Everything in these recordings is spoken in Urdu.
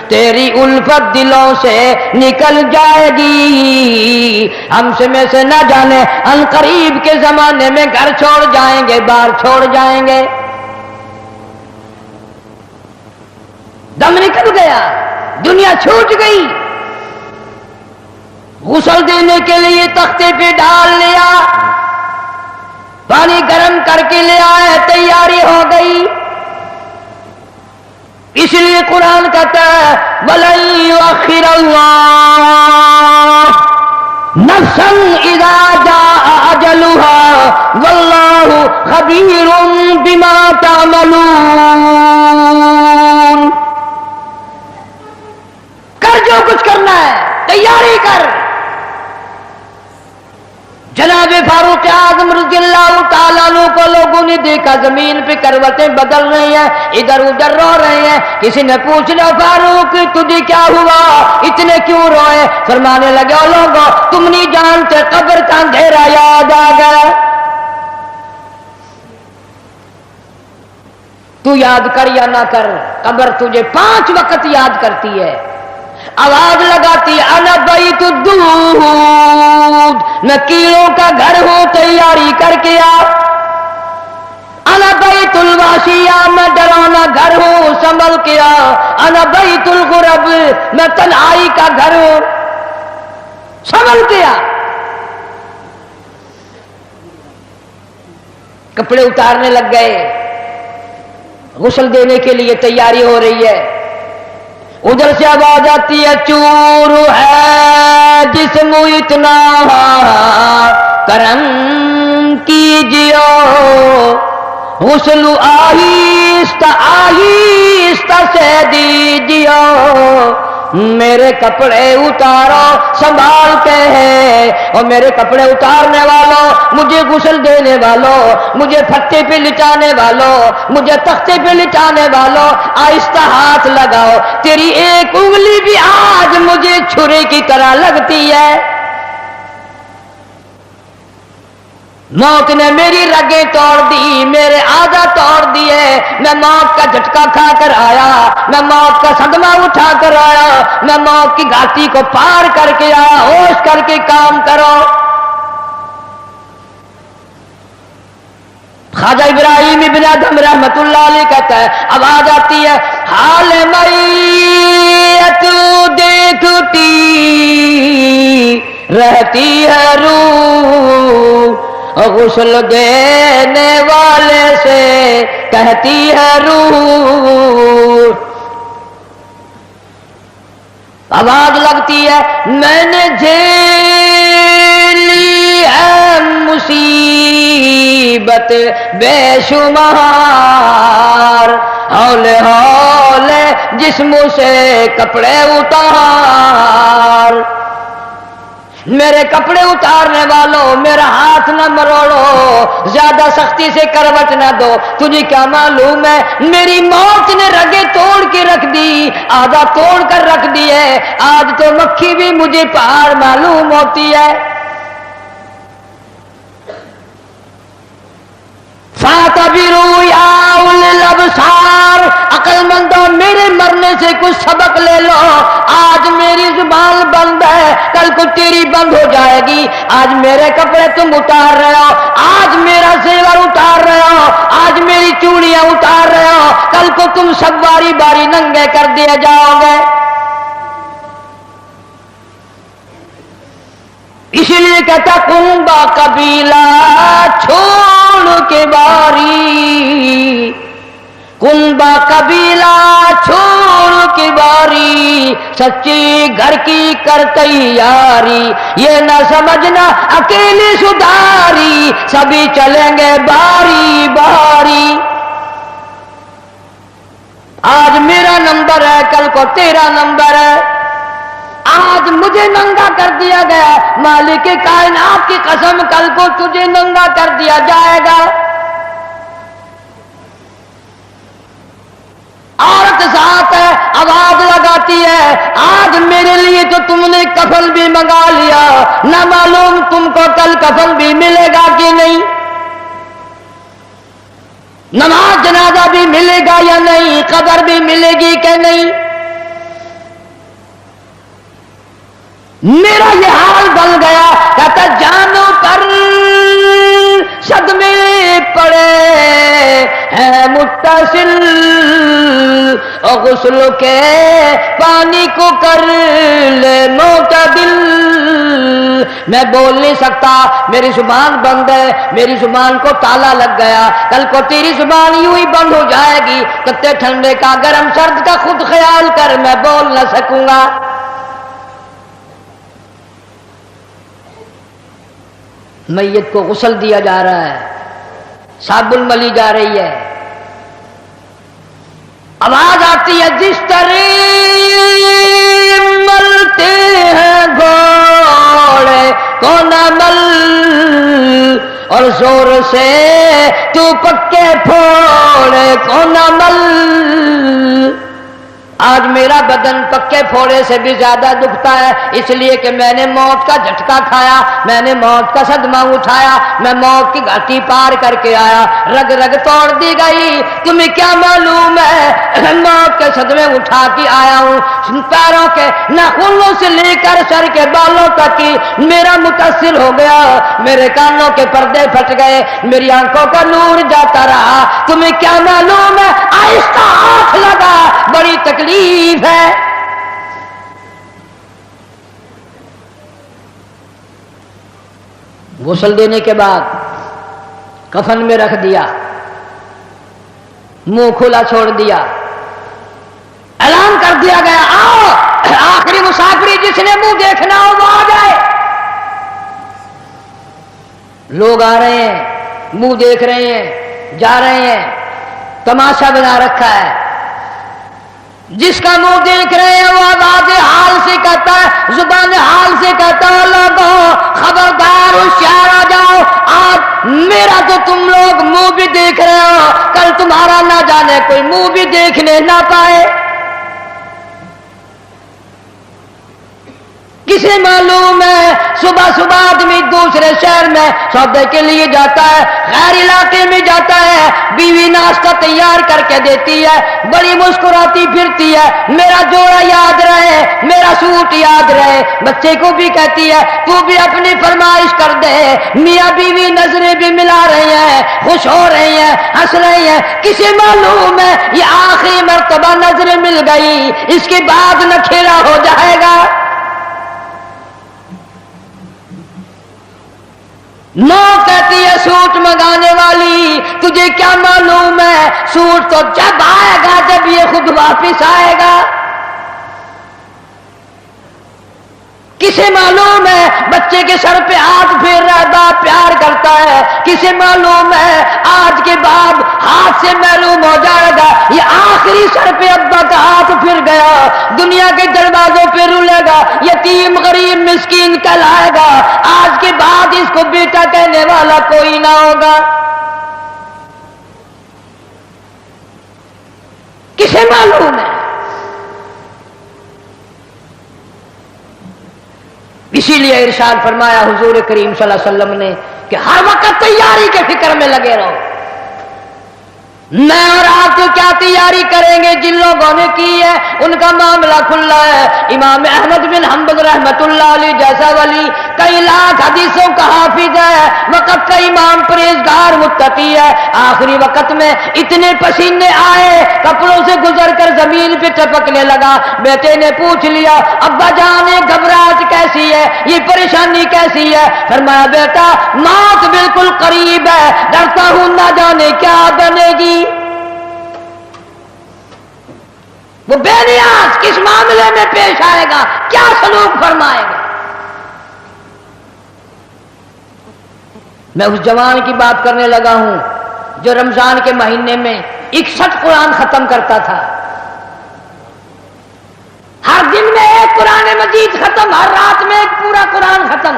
تیری الفت دلوں سے نکل جائے گی. ہم سے میں سے نہ جانے ان قریب کے زمانے میں گھر چھوڑ جائیں گے، بار چھوڑ جائیں گے. دم نکل گیا، دنیا چھوٹ گئی. غسل دینے کے لیے تختے پہ ڈال لیا، پانی گرم کر کے لے آئے، تیاری ہو گئی. اس لیے قرآن کہتا ہے وَلَن يُؤَخِّرَ اللَّهُ نَفْسًا إِذَا جَاءَ أَجَلُهَا وَاللَّهُ خَبِيرٌ بِمَا تَعْمَلُونَ. کر جو کچھ کرنا ہے، تیاری کر. جناب فاروق اعظم رضی اللہ تعالیٰ عنہ کو لوگوں نے دیکھا زمین پہ کروٹیں بدل رہی ہیں، ادھر ادھر رو رہے ہیں. کسی نے پوچھ لیا فاروق تجھے کیا ہوا، اتنے کیوں روئے؟ فرمانے لگے او لوگوں تم نہیں جانتے قبر کا اندھیرا یاد آ گیا. تو یاد کر یا نہ کر، قبر تجھے 5 وقت یاد کرتی ہے. آواز لگاتی انا بیت الدود، میں کیڑوں کا گھر ہوں، تیاری کر کے آ. انا بیت الواشیہ، میں ڈرانا گھر ہوں، سنبھل کے آ. انا بیت الغرب، میں تنہائی کا گھر ہوں، سنبھل کے آ. کپڑے اتارنے لگ گئے، غسل دینے کے لیے تیاری ہو رہی ہے. ادھر سے آواز آتی ہے چور ہے جسم اتنا کرم کیجیو، غسل آہستہ آہستہ سے دیجیو. میرے کپڑے اتارو سنبھال کے ہے، اور میرے کپڑے اتارنے والوں، مجھے غسل دینے والوں، مجھے پھٹے پہ لٹانے والوں، مجھے تختے پہ لٹانے والوں، آہستہ ہاتھ لگاؤ. تیری ایک انگلی بھی آج مجھے چھری کی طرح لگتی ہے. موت نے میری رگیں توڑ دی، میرے آدھا توڑ دیے. میں موت کا جھٹکا کھا کر آیا، میں موت کا صدمہ اٹھا کر آیا، میں موت کی گھاٹی کو پار کر کے آیا. ہوش کر کے کام کرو. خواجہ ابراہیم ابن ادھم رحمت اللہ علیہ کہتا ہے آواز آتی ہے حال میت دیکھتی رہتی ہے روح، غسل دینے والے سے کہتی ہے روح. آواز لگتی ہے میں نے جھیلی ہے مصیبت بے شمار، ہولے ہولے جسم سے کپڑے اتار. میرے کپڑے اتارنے والوں میرا ہاتھ نہ مروڑو، زیادہ سختی سے کروٹ نہ دو. تجھے کیا معلوم ہے میری موت نے رگیں توڑ کے رکھ دی، آدھا توڑ کر رکھ دی ہے. آج تو مکھی بھی مجھے پہاڑ معلوم ہوتی ہے. فَاعْتَبِرُوا يَا أُولِي الْأَبْصَارِ، عقل مندوں میرے مرنے سے کچھ سبق لے لو. آج میری زبان بند ہے، کل کو تیری بند ہو جائے گی. آج میرے کپڑے تم اتار رہے ہو، آج میرا زیور اتار رہے ہو، آج میری چوڑیاں اتار رہے ہو، کل کو تم سب باری باری ننگے کر دیے جاؤ گے. اسی لیے کہتا کنبا قبیلہ چھوڑ کے باری، کنبا قبیلہ چھوڑ کے باری، سچی گھر کی کر تیاری. یہ نہ سمجھنا اکیلی سدھاری، سبھی چلیں گے باری باری. آج میرا نمبر ہے، کل کو تیرا نمبر ہے. آج مجھے ننگا کر دیا گیا، مالک کائنات کی قسم کل کو تجھے ننگا کر دیا جائے گا. عورت ساتھ ہے، آواز لگاتی ہے آج میرے لیے تو تم نے کفن بھی منگا لیا، نہ معلوم تم کو کل کفن بھی ملے گا کہ نہیں، نماز جنازہ بھی ملے گا یا نہیں، قبر بھی ملے گی کہ نہیں. میرا یہ حال بن گیا، کہتا جانوں پر صدمے پڑے ہیں متصل، اور غسل کے پانی کو کر لے معتدل۔ میں بول نہیں سکتا، میری زبان بند ہے، میری زبان کو تالا لگ گیا، کل کو تیری زبان یوں ہی بند ہو جائے گی، کتے ٹھنڈے کا گرم سرد کا خود خیال کر، میں بول نہ سکوں گا۔ میت کو غسل دیا جا رہا ہے، صابن ملی جا رہی ہے، آواز آتی ہے جس طرح ملتے ہیں گھوڑے کو نہ مل، اور زور سے تو پکے پھوڑے کو نہ مل۔ آج میرا بدن پکے پھوڑے سے بھی زیادہ دکھتا ہے، اس لیے کہ میں نے موت کا جھٹکا کھایا، میں نے موت کا صدمہ اٹھایا، میں موت کی گھاٹی پار کر کے آیا، رگ رگ توڑ دی گئی۔ تمہیں کیا معلوم ہے موت کے صدمے اٹھا کے آیا ہوں، پیروں کے ناخنوں سے لے کر سر کے بالوں تک کی میرا متاثر ہو گیا، میرے کانوں کے پردے پھٹ گئے، میری آنکھوں کا نور جاتا رہا۔ تمہیں کیا معلوم ہے آہستہ ہاتھ لگا، بڑی تکلیف ہے۔ غسل دینے کے بعد کفن میں رکھ دیا، منہ کھلا چھوڑ دیا، اعلان کر دیا گیا آؤ آخری مسافری جس نے منہ دیکھنا ہو وہ آ جائے۔ لوگ آ رہے ہیں، منہ دیکھ رہے ہیں، جا رہے ہیں، تماشا بنا رکھا ہے۔ جس کا منہ دیکھ رہے ہیں وہ آواز حال سے کہتا ہے، زبان حال سے کہتا ہے لوگوں خبردار ہوشیار آ جاؤ، آج میرا تو تم لوگ منہ بھی دیکھ رہے ہو، کل تمہارا نہ جانے کوئی منہ بھی دیکھنے نہ پائے۔ کسے معلوم ہے صبح صبح آدمی دوسرے شہر میں سودے کے لیے جاتا ہے، غیر علاقے میں جاتا ہے، بیوی ناشتہ تیار کر کے دیتی ہے، بڑی مسکراتی پھرتی ہے، میرا جوڑا یاد رہے، میرا سوٹ یاد رہے، بچے کو بھی کہتی ہے تو بھی اپنی فرمائش کر دے، میاں بیوی نظریں بھی ملا رہی ہیں، خوش ہو رہی ہیں، ہنس رہی ہیں۔ کسے معلوم ہے یہ آخری مرتبہ نظریں مل گئی، اس کے بعد نکھیرا ہو جائے گا۔ نو کہتی ہے سوٹ منگانے والی تجھے کیا معلوم ہے سوٹ تو جب آئے گا جب یہ خود واپس آئے گا۔ کسے معلوم ہے بچے کے سر پہ ہاتھ پھیر رہا ہے، باپ پیار کرتا ہے، کسے معلوم ہے آج کے بعد ہاتھ سے محروم ہو جائے گا، یہ آخری سر پہ ابا کا ہاتھ پھر گیا، دنیا کے دروازوں پہ رولے گا، یتیم غریب مسکین کہلائے گا، آج کے بعد اس کو بیٹا کہنے والا کوئی نہ ہوگا۔ کسے معلوم ہے؟ اسی لیے ارشاد فرمایا حضور کریم صلی اللہ علیہ وسلم نے کہ ہر وقت تیاری کے فکر میں لگے رہو۔ میں اور آپ تو کیا تیاری کریں گے، جن لوگوں نے کی ہے ان کا معاملہ کھلا ہے۔ امام احمد بن حنبل رحمت اللہ علیہ جیسا ولی کئی لاکھ حدیثوں کا حافظ ہے، وقت کا امام پرہیزگار متقی ہے، آخری وقت میں اتنے پسینے آئے کپڑوں سے گزر کر زمین پہ ٹپکنے لگا، بیٹے نے پوچھ لیا ابا جان گھبراہٹ کیسی ہے، یہ پریشانی کیسی ہے؟ فرمایا بیٹا موت بالکل قریب ہے، ڈرتا ہوں نہ جانے کیا بنے گی۔ وہ بے نیاز کس معاملے میں پیش آئے گا، کیا سلوک فرمائے گا۔ میں اس جوان کی بات کرنے لگا ہوں جو رمضان کے مہینے میں 61 قرآن ختم کرتا تھا، ہر دن میں ایک قرآن مجید ختم، ہر رات میں ایک پورا قرآن ختم۔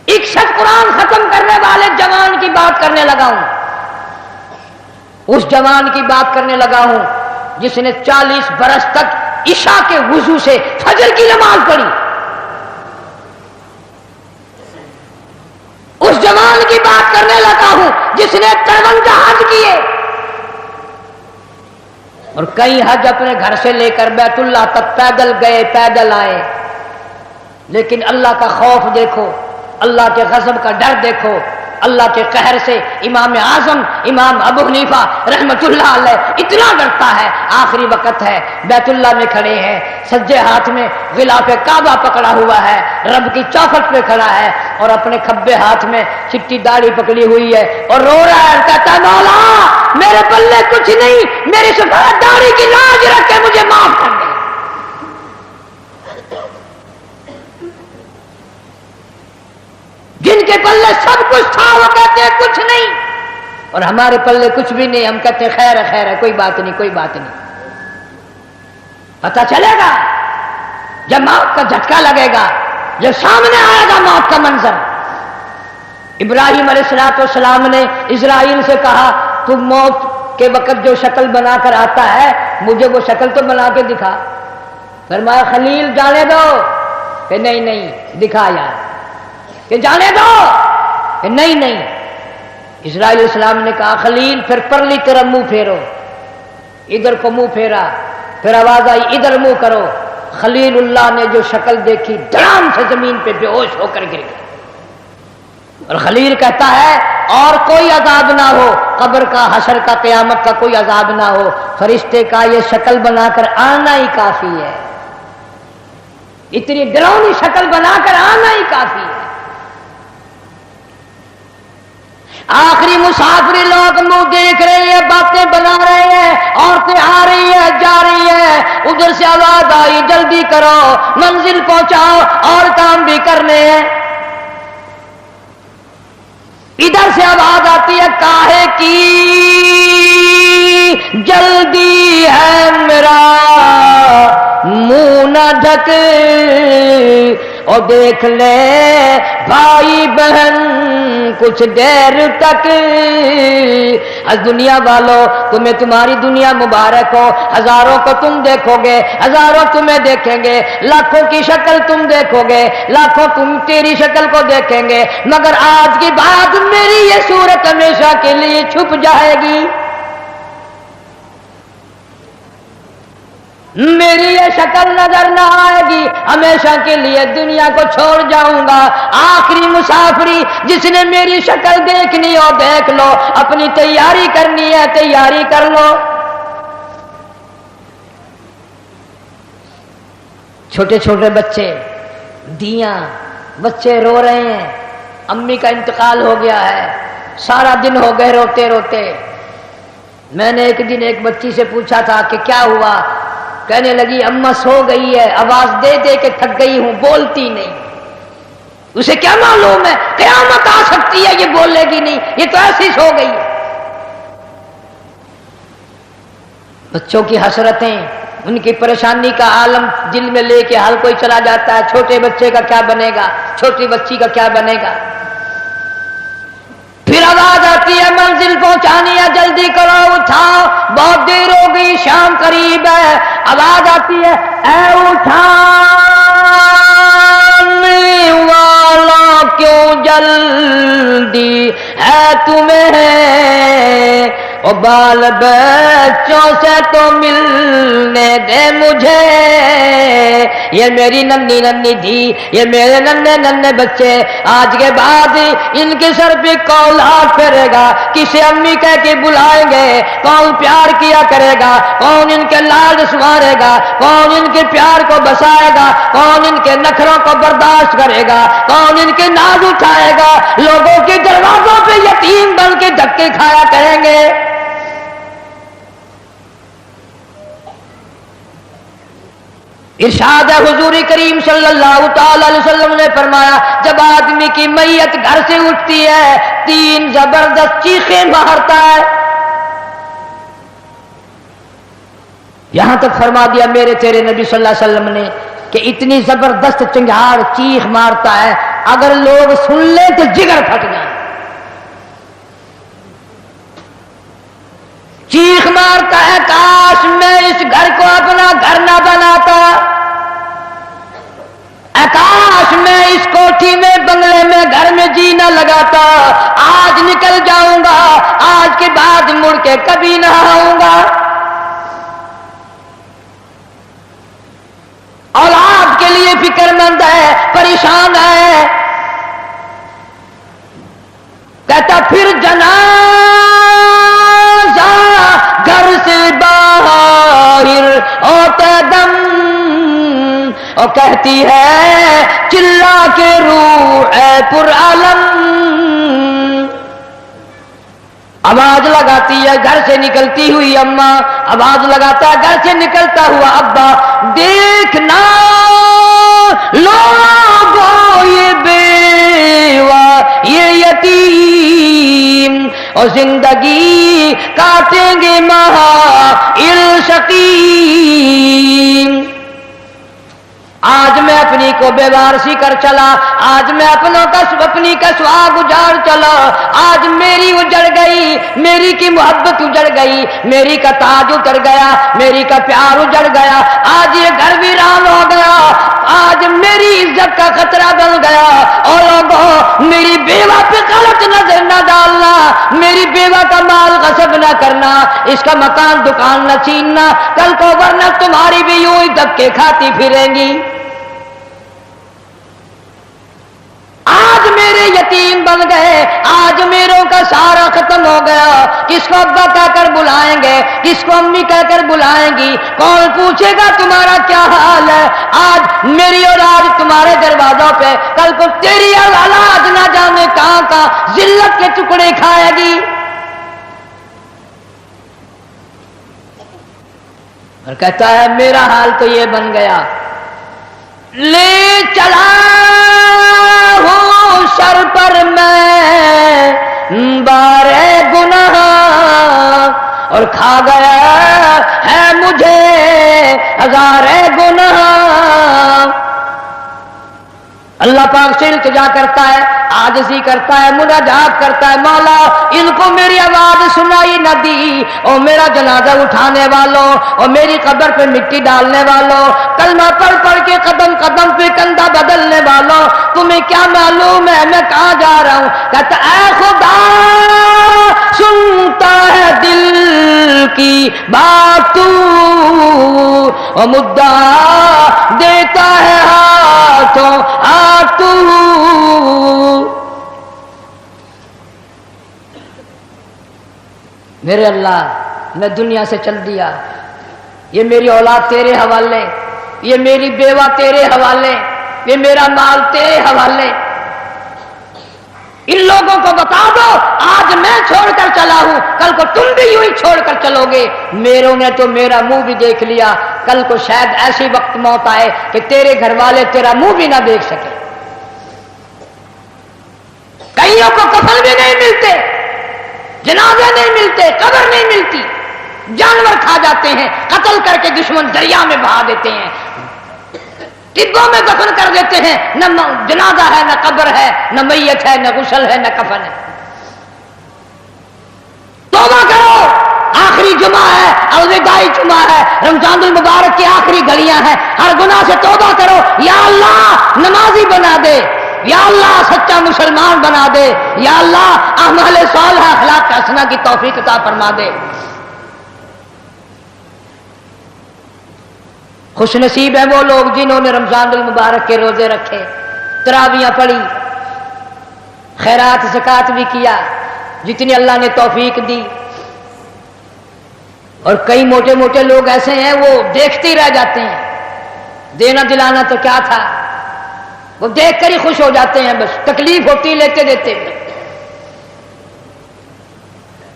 61 قرآن ختم کرنے والے جوان کی بات کرنے لگا ہوں، اس جوان کی بات کرنے لگا ہوں جس نے 40 برس تک عشاء کے وضو سے فجر کی نماز پڑھی۔ اس جوان کی بات کرنے لگا ہوں جس نے 53 حج کیے۔ اور کئی حج اپنے گھر سے لے کر بیت اللہ تک پیدل گئے پیدل آئے، لیکن اللہ کا خوف دیکھو، اللہ کے غضب کا ڈر دیکھو، اللہ کے قہر سے امام اعظم امام ابو حنیفہ رحمت اللہ علیہ اتنا ڈرتا ہے، آخری وقت ہے، بیت اللہ میں کھڑے ہیں، سجے ہاتھ میں غلاف کعبہ پکڑا ہوا ہے، رب کی چوکھٹ پہ کھڑا ہے اور اپنے کھبے ہاتھ میں چٹی داڑھی پکڑی ہوئی ہے اور رو رہا ہے، کہتا ہے مولا میرے پلے کچھ نہیں، میری سفید داڑھی کی لاج رکھ کے مجھے معاف کر دے۔ جن کے پلے سب کچھ تھا وہ کہتے ہیں کچھ نہیں، اور ہمارے پلے کچھ بھی نہیں، ہم کہتے ہیں خیر ہے خیر ہے، کوئی بات نہیں کوئی بات نہیں۔ پتہ چلے گا جب موت کا جھٹکا لگے گا، جب سامنے آئے گا موت کا منظر۔ ابراہیم علیہ السلام نے اسرائیل سے کہا تم موت کے وقت جو شکل بنا کر آتا ہے مجھے وہ شکل تو بنا کے دکھا۔ فرمایا خلیل جانے دو، کہ نہیں نہیں دکھا یار، کہ جانے دو، کہ نہیں نہیں۔ اسرائیل علیہ السلام نے کہا خلیل پھر پرلی طرف منہ پھیرو، ادھر کو منہ پھیرا، پھر آواز آئی ادھر منہ کرو۔ خلیل اللہ نے جو شکل دیکھی دھڑام سے زمین پہ بے ہوش ہو کر گر گیا، اور خلیل کہتا ہے اور کوئی عذاب نہ ہو، قبر کا حشر کا قیامت کا کوئی عذاب نہ ہو، فرشتے کا یہ شکل بنا کر آنا ہی کافی ہے، اتنی ڈراؤنی شکل بنا کر آنا ہی کافی ہے۔ آخری مسافری لوگ منہ دیکھ رہے ہیں، باتیں بنا رہے ہیں، عورتیں آ رہی ہیں جا رہی ہیں، ادھر سے آواز آئی جلدی کرو منزل پہنچاؤ اور کام بھی کرنے ہیں۔ ادھر سے آواز آتی ہے کاہے کی جلدی ہے میرا منہ نہ ڈھک، اور دیکھ لے بھائی بہن کچھ دیر تک۔ از دنیا والوں تمہیں تمہاری دنیا مبارک ہو، ہزاروں کو تم دیکھو گے، ہزاروں تمہیں دیکھیں گے، لاکھوں کی شکل تم دیکھو گے، لاکھوں تم تیری شکل کو دیکھیں گے، مگر آج کی بات میری یہ صورت ہمیشہ کے لیے چھپ جائے گی، میری یہ شکل نظر نہ آئے گی، ہمیشہ کے لیے دنیا کو چھوڑ جاؤں گا۔ آخری مسافری جس نے میری شکل دیکھنی ہو دیکھ لو، اپنی تیاری کرنی ہے تیاری کر لو۔ چھوٹے چھوٹے بچے، دیاں بچے رو رہے ہیں، امی کا انتقال ہو گیا ہے، سارا دن ہو گئے روتے روتے۔ میں نے ایک دن ایک بچی سے پوچھا تھا کہ کیا ہوا، کہنے لگی اماں سو گئی ہے، آواز دے دے کے تھک گئی ہوں، بولتی نہیں۔ اسے کیا معلوم ہے قیامت آ سکتی ہے، یہ بولے گی نہیں، یہ تو ایسی سو گئی ہے۔ بچوں کی حسرتیں، ان کی پریشانی کا عالم دل میں لے کے ہر کوئی چلا جاتا ہے، چھوٹے بچے کا کیا بنے گا، چھوٹی بچی کا کیا بنے گا۔ پھر آواز آتی ہے منزل پہنچانی ہے، جلدی کرو اٹھاؤ، بہت دیر ہو گئی، شام قریب ہے۔ آواز آتی ہے اے اٹھانے والا کیوں جلدی ہے تمہیں، او بال بچوں سے تو ملنے دے مجھے، یہ میری ننھی ننھی تھی، یہ میرے ننھے ننھے بچے، آج کے بعد ان کے سر پہ کون ہاتھ پھیرے گا، کسے امی کہہ کے بلائیں گے، کون پیار کیا کرے گا، کون ان کے لاڈ سنوارے گا، کون ان کے پیار کو بسائے گا، کون ان کے نخروں کو برداشت کرے گا، کون ان کے ناز اٹھائے گا، لوگوں کے دروازوں پہ یتیم بن کے دھکے کھایا کریں گے۔ ارشاد ہے حضور کریم صلی اللہ تعالی علیہ وسلم نے فرمایا جب آدمی کی میت گھر سے اٹھتی ہے 3 زبردست چیخیں مارتا ہے، یہاں تک فرما دیا میرے تیرے نبی صلی اللہ علیہ وسلم نے کہ اتنی زبردست چنگھاڑ چیخ مارتا ہے اگر لوگ سن لیں تو جگر پھٹ جائے۔ چیخ مارتا ہے کاش میں اس گھر کو اپنا گھر نہ بناتا، کاش میں اس کوٹھی میں بنگلے میں گھر میں جی نہ لگاتا، آج نکل جاؤں گا، آج کے بعد مڑ کے کبھی نہ آؤں گا۔ مند ہے، پریشان ہے. کہتا پھر جنازہ گھر سے باہر ہوتے دم، اور کہتی ہے چلا کے روح اے پر عالم. آواز لگاتی ہے گھر سے نکلتی ہوئی اماں، آواز لگاتا ہے گھر سے نکلتا ہوا ابا، دیکھنا لوگوں یہ بیوہ یہ یتیم اور زندگی کاٹیں گے مہائل شقیم. آج میں اپنی کو بیوارسی کر چلا، آج میں اپنی کا سواگ اجاڑ چلا، آج میری اجڑ گئی، میری کی محبت اجڑ گئی، میری کا تاج اتر گیا، میری کا پیار اجڑ گیا، آج یہ گھر ویران ہو گیا، آج میری عزت کا خطرہ بن گیا. اور لوگوں میری بیوہ پہ غلط نظر نہ ڈالنا، میری بیوہ کا مال غصب نہ کرنا، اس کا مکان دکان نہ چھیننا، کل کو ورنہ تمہاری بھی یوں ہی دبکے کھاتی پھریں گی. آج میرے یتیم بن گئے، آج میروں کا سارا ختم ہو گیا. کس کو ابا کہہ کر بلائیں گے، کس کو امی کہہ کر بلائیں گی، کون پوچھے گا تمہارا کیا حال ہے. آج میری اولاد تمہارے دروازوں پہ، کل کو تیری اولاد نہ جانے کہاں کا ذلت کے ٹکڑے کھائے گی. اور کہتا ہے میرا حال تو یہ بن گیا، لے چلا ہوں سر پر میں بارے گناہ، اور کھا گیا ہے مجھے ہزارے گناہ. اللہ پاک سے التجا کرتا ہے، عاجزی کرتا ہے، مناجات کرتا ہے، مولا ان کو میری آواز سنائی نہ دی، اور میرا جنازہ اٹھانے والوں اور میری قبر پہ مٹی ڈالنے والوں، کلمہ پڑھ پڑھ کے قدم قدم پہ کندھا بدلنے والوں، تمہیں کیا معلوم ہے میں کہاں جا رہا ہوں. کہتا اے خدا سنتا ہے دل کی بات تو، اور مدعا دیتا ہے ہاتھوں ہاتھ تو. میرے اللہ میں دنیا سے چل دیا، یہ میری اولاد تیرے حوالے، یہ میری بیوہ تیرے حوالے، یہ میرا مال تیرے حوالے. ان لوگوں کو بتا دو آج میں چھوڑ کر چلا ہوں، کل کو تم بھی یوں ہی چھوڑ کر چلو گے. میروں نے تو میرا منہ بھی دیکھ لیا، کل کو شاید ایسی وقت موت آئے کہ تیرے گھر والے تیرا منہ بھی نہ دیکھ سکے. کئیوں کو کفن بھی نہیں ملتے، جنازے نہیں ملتے، قبر نہیں ملتی، جانور کھا جاتے ہیں، قتل کر کے دشمن دریا میں بہا دیتے ہیں، ٹبوں میں دفن کر دیتے ہیں، نہ جنازہ ہے نہ قبر ہے نہ میت ہے نہ غسل ہے نہ کفن ہے. توبہ کرو، آخری جمعہ ہے، الوداعی جمعہ ہے، رمضان المبارک کی آخری گھڑیاں ہیں، ہر گناہ سے توبہ کرو. یا اللہ نمازی بنا دے، یا اللہ سچا مسلمان بنا دے، یا اللہ اعمال صالحہ اخلاق حسنہ کی توفیق عطا فرما دے. خوش نصیب ہے وہ لوگ جنہوں نے رمضان المبارک کے روزے رکھے، تراویاں پڑھی، خیرات زکات بھی کیا جتنی اللہ نے توفیق دی. اور کئی موٹے موٹے لوگ ایسے ہیں وہ دیکھتے ہی رہ جاتے ہیں، دینا دلانا تو کیا تھا، وہ دیکھ کر ہی خوش ہو جاتے ہیں، بس تکلیف ہوتی لیتے دیتے.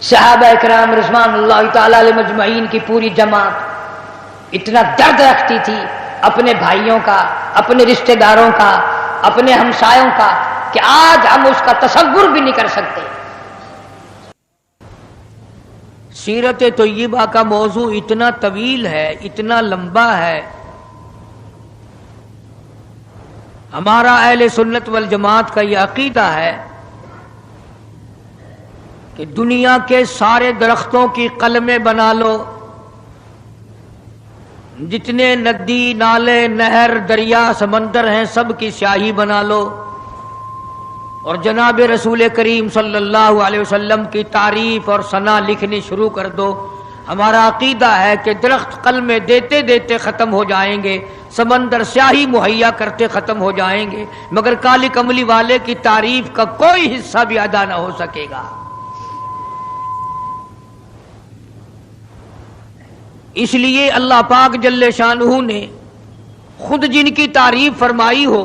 صحابہ اکرام رضوان اللہ تعالی علیہ مجمعین کی پوری جماعت اتنا درد رکھتی تھی اپنے بھائیوں کا، اپنے رشتہ داروں کا، اپنے ہمسایوں کا، کہ آج ہم اس کا تصور بھی نہیں کر سکتے. سیرت طیبہ کا موضوع اتنا طویل ہے، اتنا لمبا ہے. ہمارا اہل سنت والجماعت کا یہ عقیدہ ہے کہ دنیا کے سارے درختوں کی قلمیں بنا لو، جتنے ندی نالے نہر دریا سمندر ہیں سب کی سیاہی بنا لو، اور جناب رسول کریم صلی اللہ علیہ وسلم کی تعریف اور ثنا لکھنی شروع کر دو. ہمارا عقیدہ ہے کہ درخت قلمیں دیتے دیتے ختم ہو جائیں گے، سمندر سیاہی مہیا کرتے ختم ہو جائیں گے، مگر کالی کملی والے کی تعریف کا کوئی حصہ بھی ادا نہ ہو سکے گا۔ اس لیے اللہ پاک جل شانہ نے خود جن کی تعریف فرمائی ہو،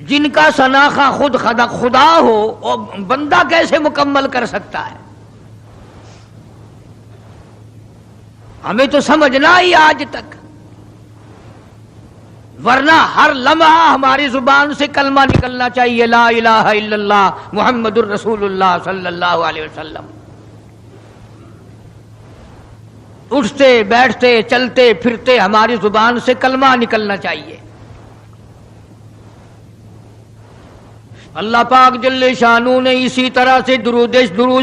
جن کا شناخہ خود خدا ہو، اور بندہ کیسے مکمل کر سکتا ہے؟ ہمیں تو سمجھنا ہی آج تک، ورنہ ہر لمحہ ہماری زبان سے کلمہ نکلنا چاہیے، لا الہ الا اللہ محمد الرسول اللہ صلی اللہ علیہ وسلم۔ اٹھتے بیٹھتے چلتے پھرتے ہماری زبان سے کلمہ نکلنا چاہیے۔ اللہ پاک جل شانہ نے اسی طرح سے درود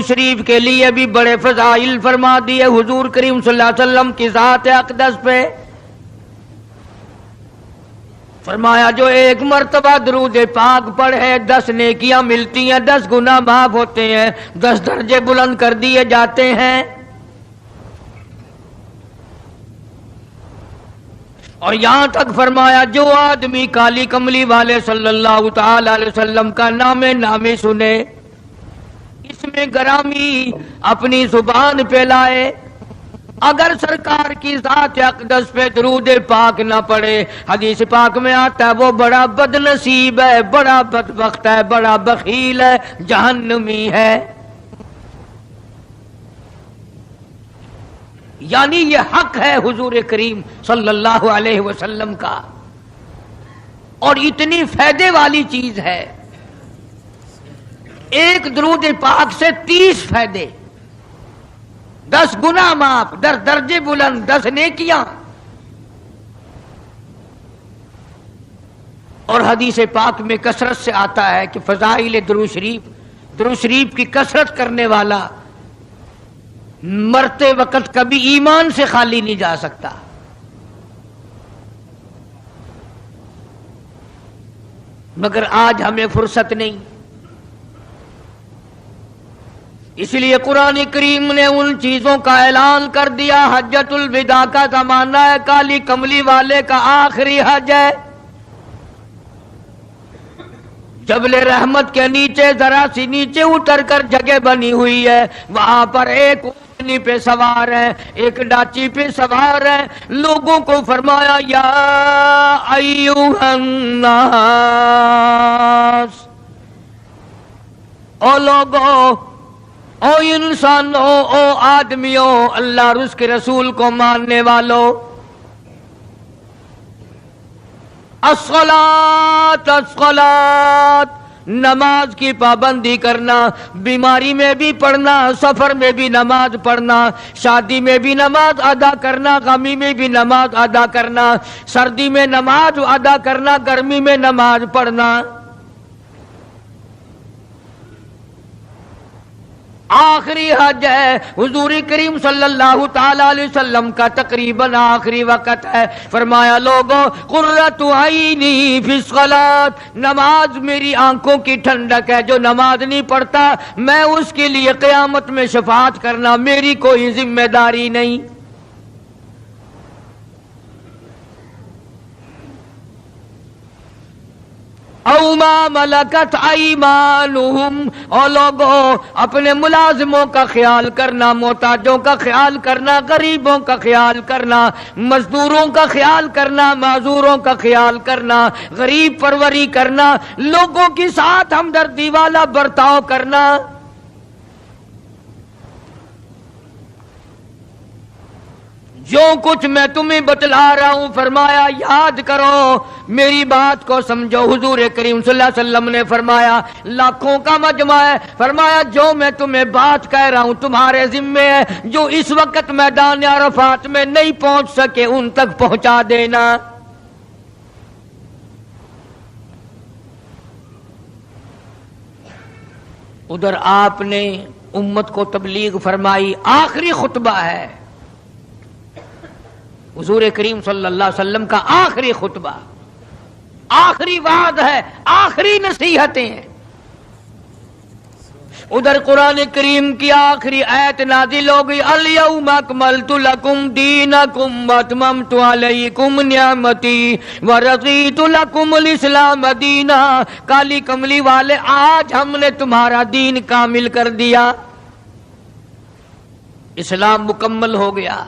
شریف کے لیے بھی بڑے فضائل فرما دیے حضور کریم صلی اللہ علیہ وسلم کی ذات اقدس پہ۔ فرمایا جو ایک مرتبہ درود پاک پڑھے 10 نیکیاں ملتی ہیں، 10 گناہ معاف ہوتے ہیں، 10 درجے بلند کر دیے جاتے ہیں۔ اور یہاں تک فرمایا جو آدمی کالی کملی والے صلی اللہ تعالی علیہ وسلم کا نام سنے، اس میں گرامی اپنی زبان پہ لائے، اگر سرکار کی ذات اقدس پہ درود پاک نہ پڑے، حدیث پاک میں آتا ہے وہ بڑا بد نصیب ہے، بڑا بدبخت ہے، بڑا بخیل ہے، جہنمی ہے۔ یعنی یہ حق ہے حضور کریم صلی اللہ علیہ وسلم کا، اور اتنی فائدے والی چیز ہے۔ ایک درود پاک سے 30 فائدے، 10 گناہ معاف، 10 درجے بلند، 10 نیکیاں۔ اور حدیث پاک میں کثرت سے آتا ہے کہ فضائل درود شریف کی کثرت کرنے والا مرتے وقت کبھی ایمان سے خالی نہیں جا سکتا۔ مگر آج ہمیں فرصت نہیں، اس لیے قرآن کریم نے ان چیزوں کا اعلان کر دیا۔ حجۃ الوداع کا زمانہ ہے، کالی کملی والے کا آخری حج ہے۔ جبل رحمت کے نیچے ذرا سی نیچے اتر کر جگہ بنی ہوئی ہے، وہاں پر ایک اونٹنی پہ سوار ہے، ایک ڈاچی پہ سوار ہے۔ لوگوں کو فرمایا یا ایھا الناس، او لوگو، او انسانوں، او آدمیوں، اللہ اور اس کے رسول کو ماننے والوں، الصلاۃ الصلاۃ، نماز کی پابندی کرنا، بیماری میں بھی پڑھنا، سفر میں بھی نماز پڑھنا، شادی میں بھی نماز ادا کرنا، غمی میں بھی نماز ادا کرنا، سردی میں نماز ادا کرنا، گرمی میں نماز پڑھنا۔ آخری حج ہے، حضور کریم صلی اللہ تعالی علیہ وسلم کا تقریباً آخری وقت ہے۔ فرمایا لوگوں، قرۃ عینی فی الصلاۃ، نماز میری آنکھوں کی ٹھنڈک ہے، جو نماز نہیں پڑھتا میں اس کے لیے قیامت میں شفاعت کرنا میری کوئی ذمہ داری نہیں۔ او ما ملکت ایمانہم، اور لوگوں اپنے ملازموں کا خیال کرنا، محتاجوں کا خیال کرنا، غریبوں کا خیال کرنا، مزدوروں کا خیال کرنا، معذوروں کا خیال کرنا، غریب پروری کرنا، لوگوں کے ساتھ ہمدردی والا برتاؤ کرنا۔ جو کچھ میں تمہیں بتلا رہا ہوں، فرمایا یاد کرو، میری بات کو سمجھو۔ حضور کریم صلی اللہ علیہ وسلم نے فرمایا لاکھوں کا مجمع ہے، فرمایا جو میں تمہیں بات کہہ رہا ہوں تمہارے ذمے ہے، جو اس وقت میدان عرفات میں نہیں پہنچ سکے ان تک پہنچا دینا۔ ادھر آپ نے امت کو تبلیغ فرمائی، آخری خطبہ ہے حضور کریم صلی اللہ علیہ وسلم کا، آخری خطبہ، آخری وعد ہے، آخری نصیحتیں ہیں۔ ادھر قرآن کریم کی آخری آیت نازل ہو گئی الیوم اکملت لکم دینکم واتممت علیکم نعمتی ورضیت لکم الاسلام دینا. کالی کملی والے آج ہم نے تمہارا دین کامل کر دیا، اسلام مکمل ہو گیا.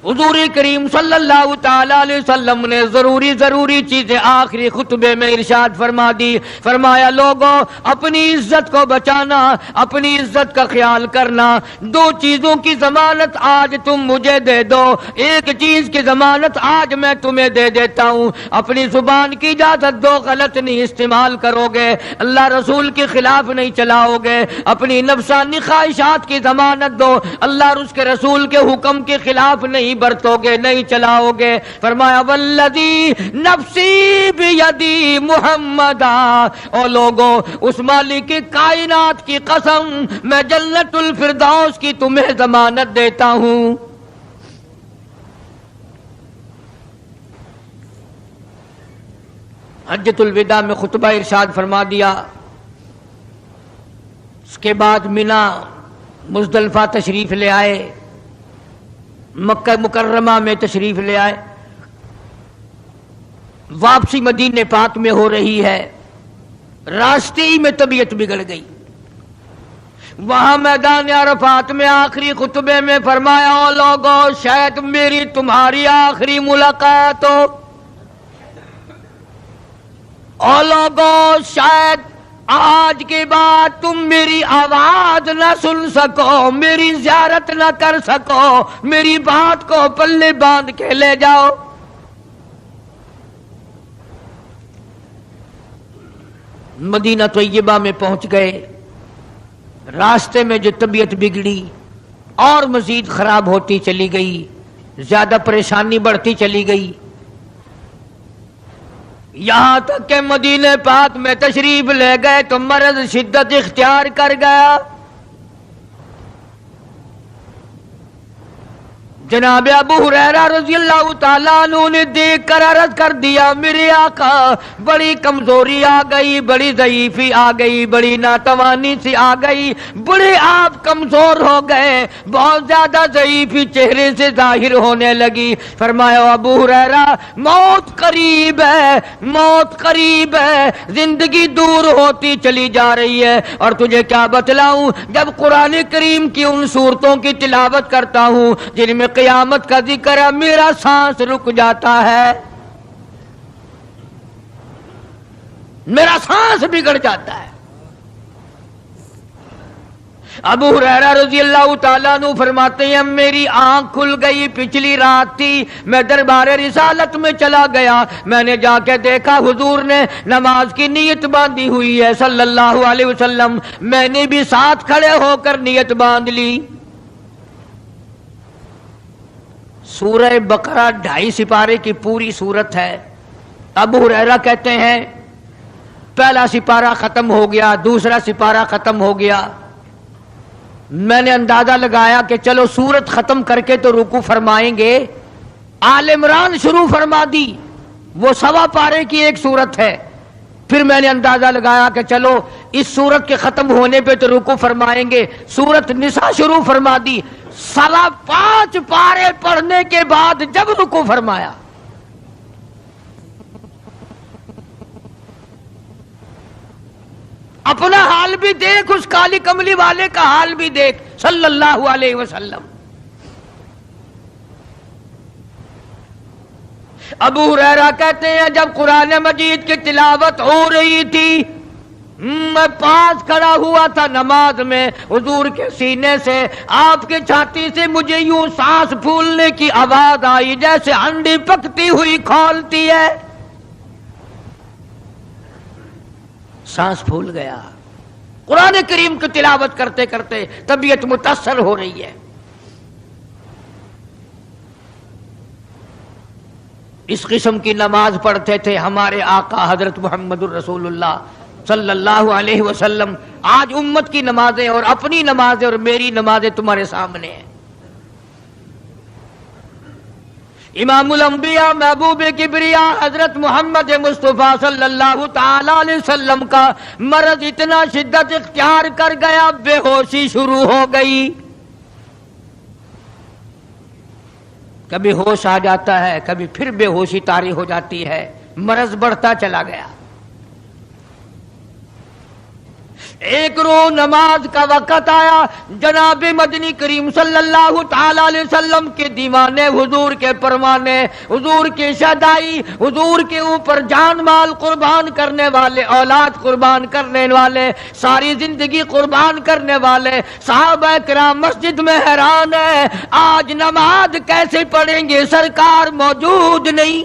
حضور کریم صلی اللہ تعالی علیہ وسلم نے ضروری چیزیں آخری خطبے میں ارشاد فرما دی. فرمایا لوگوں اپنی عزت کو بچانا، اپنی عزت کا خیال کرنا. دو چیزوں کی ضمانت آج تم مجھے دے دو، ایک چیز کی ضمانت آج میں تمہیں دے دیتا ہوں. اپنی زبان کی اجازت دو، غلط نہیں استعمال کرو گے، اللہ رسول کے خلاف نہیں چلاؤ گے. اپنی نفسانی خواہشات کی ضمانت دو، اللہ اور اس کے رسول کے حکم کے خلاف نہیں برتو گے، نہیں چلاؤ گے. فرمایا والذی نفسی بیدی محمدا، او لوگوں اس مالک کائنات کی قسم میں جنت الفردوس کی تمہیں ضمانت دیتا ہوں. حجۃ الوداع میں خطبہ ارشاد فرما دیا. اس کے بعد مینا مزدلفہ تشریف لے آئے، مکہ مکرمہ میں تشریف لے آئے. واپسی مدینے پاک میں ہو رہی ہے، راستے ہی میں طبیعت بگڑ گئی. وہاں میدان عرفات میں آخری خطبے میں فرمایا او لوگوں شاید میری تمہاری آخری ملاقات ہو. او لوگوں شاید آج کے بعد تم میری آواز نہ سن سکو، میری زیارت نہ کر سکو، میری بات کو پلے باندھ کے لے جاؤ. مدینہ طیبہ میں پہنچ گئے. راستے میں جو طبیعت بگڑی اور مزید خراب ہوتی چلی گئی، زیادہ پریشانی بڑھتی چلی گئی، یہاں تک کہ مدینہ پاک میں تشریف لے گئے تو مرض شدت اختیار کر گیا. جناب ابو ہریرہ رضی اللہ تعالیٰ عنہ نے دیکھ کر عرض کر دیا میرے آقا بڑی کمزوری آ گئی، بڑی ضعیفی آ گئی، بڑی ناتوانی سی آ گئی، بڑے آپ کمزور ہو گئے، بہت زیادہ ضعیفی چہرے سے ظاہر ہونے لگی. فرمایا ابو ہریرہ موت قریب ہے، موت قریب ہے، زندگی دور ہوتی چلی جا رہی ہے. اور تجھے کیا بتلاؤں، جب قرآن کریم کی ان صورتوں کی تلاوت کرتا ہوں جن میں قیامت کا ذکر ہے، میرا سانس رک جاتا ہے، میرا سانس بگڑ جاتا ہے. ابو ہریرہ رضی اللہ تعالیٰ عنہ فرماتے ہیں میری آنکھ کھل گئی، پچھلی رات تھی، میں دربار رسالت میں چلا گیا، میں نے جا کے دیکھا حضور نے نماز کی نیت باندھی ہوئی ہے صلی اللہ علیہ وسلم. میں نے بھی ساتھ کھڑے ہو کر نیت باندھ لی. سورہ بقرہ 2.5 سپارے کی پوری سورت ہے. ابو ہریرہ کہتے ہیں پہلا سپارہ ختم ہو گیا، دوسرا سپارہ ختم ہو گیا. میں نے اندازہ لگایا کہ چلو سورت ختم کر کے تو رکوع فرمائیں گے. آل عمران شروع فرما دی، وہ 1.25 پارے کی ایک سورت ہے. پھر میں نے اندازہ لگایا کہ چلو اس سورت کے ختم ہونے پہ تو رکوع فرمائیں گے. سورت نساء شروع فرما دی. 5.25 پارے پڑھنے کے بعد جب رکوع فرمایا اپنا حال بھی دیکھ، اس کالی کملی والے کا حال بھی دیکھ صلی اللہ علیہ وسلم. ابو ہریرہ کہتے ہیں جب قرآن مجید کی تلاوت ہو رہی تھی میں پاس کھڑا ہوا تھا نماز میں، حضور کے سینے سے آپ کے چھاتی سے مجھے یوں سانس پھولنے کی آواز آئی جیسے ہنڈی پکتی ہوئی کھولتی ہے. سانس پھول گیا. قرآن کریم کی تلاوت کرتے کرتے طبیعت متاثر ہو رہی ہے. اس قسم کی نماز پڑھتے تھے ہمارے آقا حضرت محمد الرسول اللہ صلی اللہ علیہ وسلم. آج امت کی نمازیں اور اپنی نمازیں اور میری نمازیں تمہارے سامنے ہیں. امام الانبیاء محبوب کبریا حضرت محمد مصطفیٰ صلی اللہ تعالی علیہ وسلم کا مرض اتنا شدت اختیار کر گیا، بے ہوشی شروع ہو گئی. کبھی ہوش آ جاتا ہے، کبھی پھر بے ہوشی طاری ہو جاتی ہے، مرض بڑھتا چلا گیا. ایک روز نماز کا وقت آیا، جناب مدنی کریم صلی اللہ تعالی علیہ وسلم کے دیوانے، حضور کے پروانے، حضور کی شہدائی، حضور کے اوپر جان مال قربان کرنے والے، اولاد قربان کرنے والے، ساری زندگی قربان کرنے والے صحابہ کرام مسجد میں حیران ہیں، آج نماز کیسے پڑھیں گے، سرکار موجود نہیں.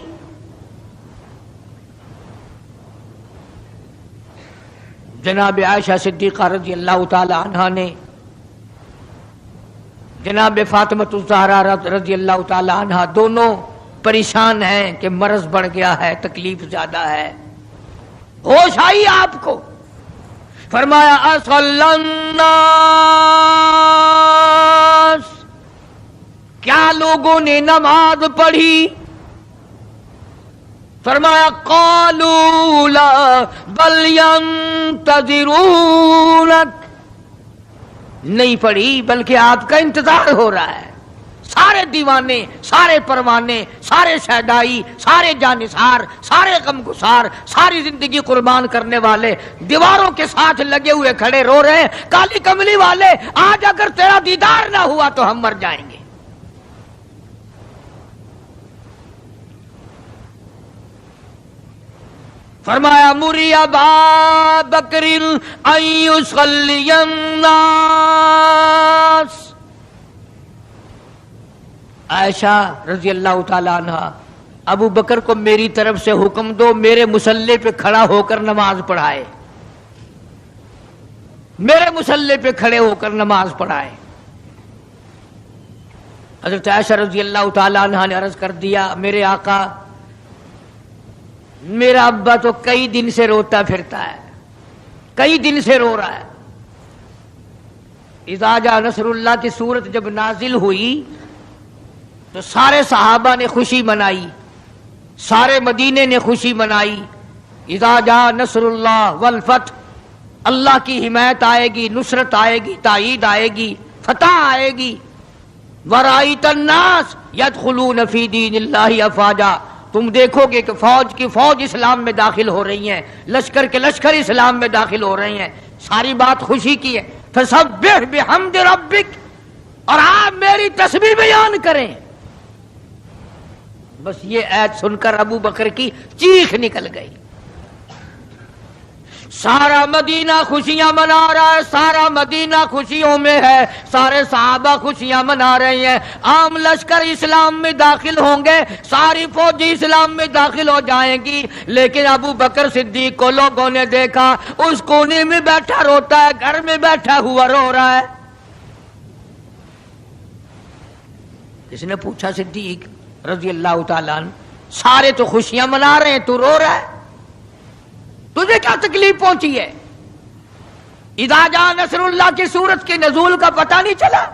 جناب عائشہ صدیقہ رضی اللہ تعالی عنہا نے جناب فاطمۃ الزہرا رضی اللہ تعالی عنہا دونوں پریشان ہیں کہ مرض بڑھ گیا ہے، تکلیف زیادہ ہے. ہوش آئی آپ کو، فرمایا اصلی الناس، کیا لوگوں نے نماز پڑھی؟ فرمایا قالوا لا بل ينتظرونك، نہیں پڑھی بلکہ آپ کا انتظار ہو رہا ہے. سارے دیوانے، سارے پروانے، سارے شہدائی، سارے جانثار، سارے غمگسار، ساری زندگی قربان کرنے والے دیواروں کے ساتھ لگے ہوئے کھڑے رو رہے ہیں، کالی کملی والے آج اگر تیرا دیدار نہ ہوا تو ہم مر جائیں گے. فرمایا مری ابا بکر ان یصلی الناس، عائشہ رضی اللہ تعالی عنہا، ابو بکر کو میری طرف سے حکم دو میرے مصلی پہ کھڑا ہو کر نماز پڑھائے، میرے مصلی پہ کھڑے ہو کر نماز پڑھائے. حضرت عائشہ رضی اللہ تعالی عنہا نے عرض کر دیا، میرے آقا میرا ابا تو کئی دن سے روتا پھرتا ہے، کئی دن سے رو رہا ہے. اذا جاء نصر اللہ کی صورت جب نازل ہوئی تو سارے صحابہ نے خوشی منائی، سارے مدینے نے خوشی منائی. اذا جاء نصر اللہ والفتح، اللہ کی حمایت آئے گی، نصرت آئے گی، تائید آئے گی، فتح آئے گی. ورأیت الناس یدخلون فی دین اللہ افواجا، تم دیکھو گے کہ فوج کی فوج اسلام میں داخل ہو رہی ہیں، لشکر کے لشکر اسلام میں داخل ہو رہی ہیں. ساری بات خوشی کی ہے. فسبح بحمد ربک، اور آپ میری تسبیح بیان کریں. بس یہ آیت سن کر ابو بکر کی چیخ نکل گئی. سارا مدینہ خوشیاں منا رہا ہے، سارا مدینہ خوشیوں میں ہے، سارے صحابہ خوشیاں منا رہے ہیں. عام لشکر اسلام میں داخل ہوں گے، ساری فوجی اسلام میں داخل ہو جائیں گی، لیکن ابو بکر صدیق کو لوگوں نے دیکھا اس کونے میں بیٹھا روتا ہے، گھر میں بیٹھا ہوا رو رہا ہے. کسی نے پوچھا صدیق رضی اللہ تعالیٰ عنہ، سارے تو خوشیاں منا رہے ہیں، تو رو رہا ہے، تجھے کیا تکلیف پہنچی ہے؟ اذا جاء نصر اللہ کی صورت کے نزول کا پتہ نہیں چلا؟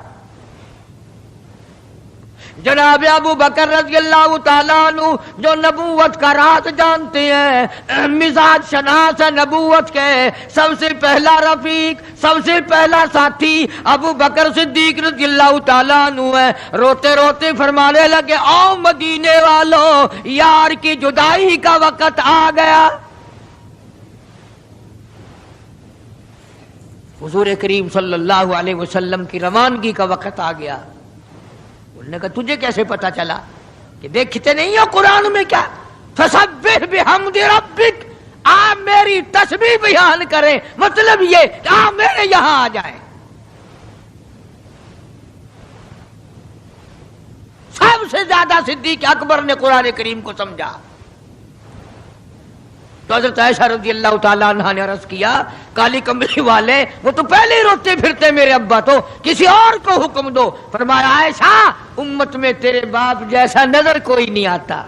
جناب ابو بکر رضی اللہ تعالیٰ عنہ جو نبوت کا راز جانتے ہیں، مزاج شناس نبوت کے، سب سے پہلا رفیق، سب سے پہلا ساتھی ابو بکر صدیق رضی اللہ تعالیٰ عنہ ہے. روتے روتے فرمانے لگے، او مدینے والوں، یار کی جدائی کا وقت آ گیا. حضور کریم صلی اللہ علیہ وسلم کی روانگی کا وقت آ گیا. انہوں نے کہا تجھے کیسے پتا چلا؟ کہ دیکھتے نہیں ہو قرآن میں کیا، فسبح بحمد ربک، آپ میری تسبیح بیان کریں، مطلب یہ کہ آپ میرے یہاں آ جائیں. سب سے زیادہ صدیق اکبر نے قرآن کریم کو سمجھا. تو حضرت عائشہ رضی اللہ تعالیٰ عنہ نے عرض کیا، کالی کملی والے وہ تو پہلے ہی روتے پھرتے میرے ابا، تو کسی اور کو حکم دو. فرمایا عائشہ، امت میں تیرے باپ جیسا نظر کوئی نہیں آتا،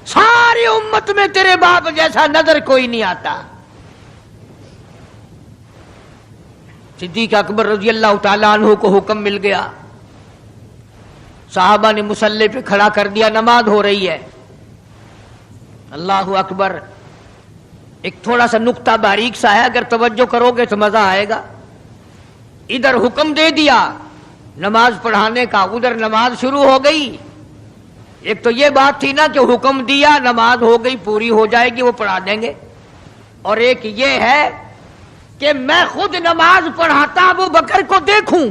ساری امت میں تیرے باپ جیسا نظر کوئی نہیں آتا. صدیق اکبر رضی اللہ تعالیٰ عنہ کو حکم مل گیا، صحابہ نے مصلی پہ کھڑا کر دیا، نماز ہو رہی ہے۔ اللہ اکبر۔ ایک تھوڑا سا نقطہ باریک سا ہے، اگر توجہ کرو گے تو مزہ آئے گا۔ ادھر حکم دے دیا نماز پڑھانے کا، ادھر نماز شروع ہو گئی۔ ایک تو یہ بات تھی نا کہ حکم دیا، نماز ہو گئی، پوری ہو جائے گی، وہ پڑھا دیں گے، اور ایک یہ ہے کہ میں خود نماز پڑھاتا ابو بکر کو دیکھوں،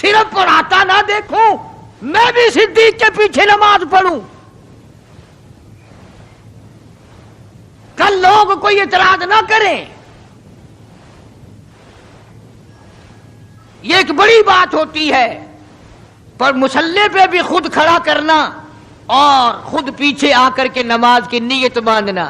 صرف پڑھاتا نہ دیکھوں، میں بھی صدیق کے پیچھے نماز پڑھوں، کل لوگ کوئی اعتراض نہ کریں۔ یہ ایک بڑی بات ہوتی ہے، پر مصلی پہ بھی خود کھڑا کرنا اور خود پیچھے آ کر کے نماز کی نیت باندھنا۔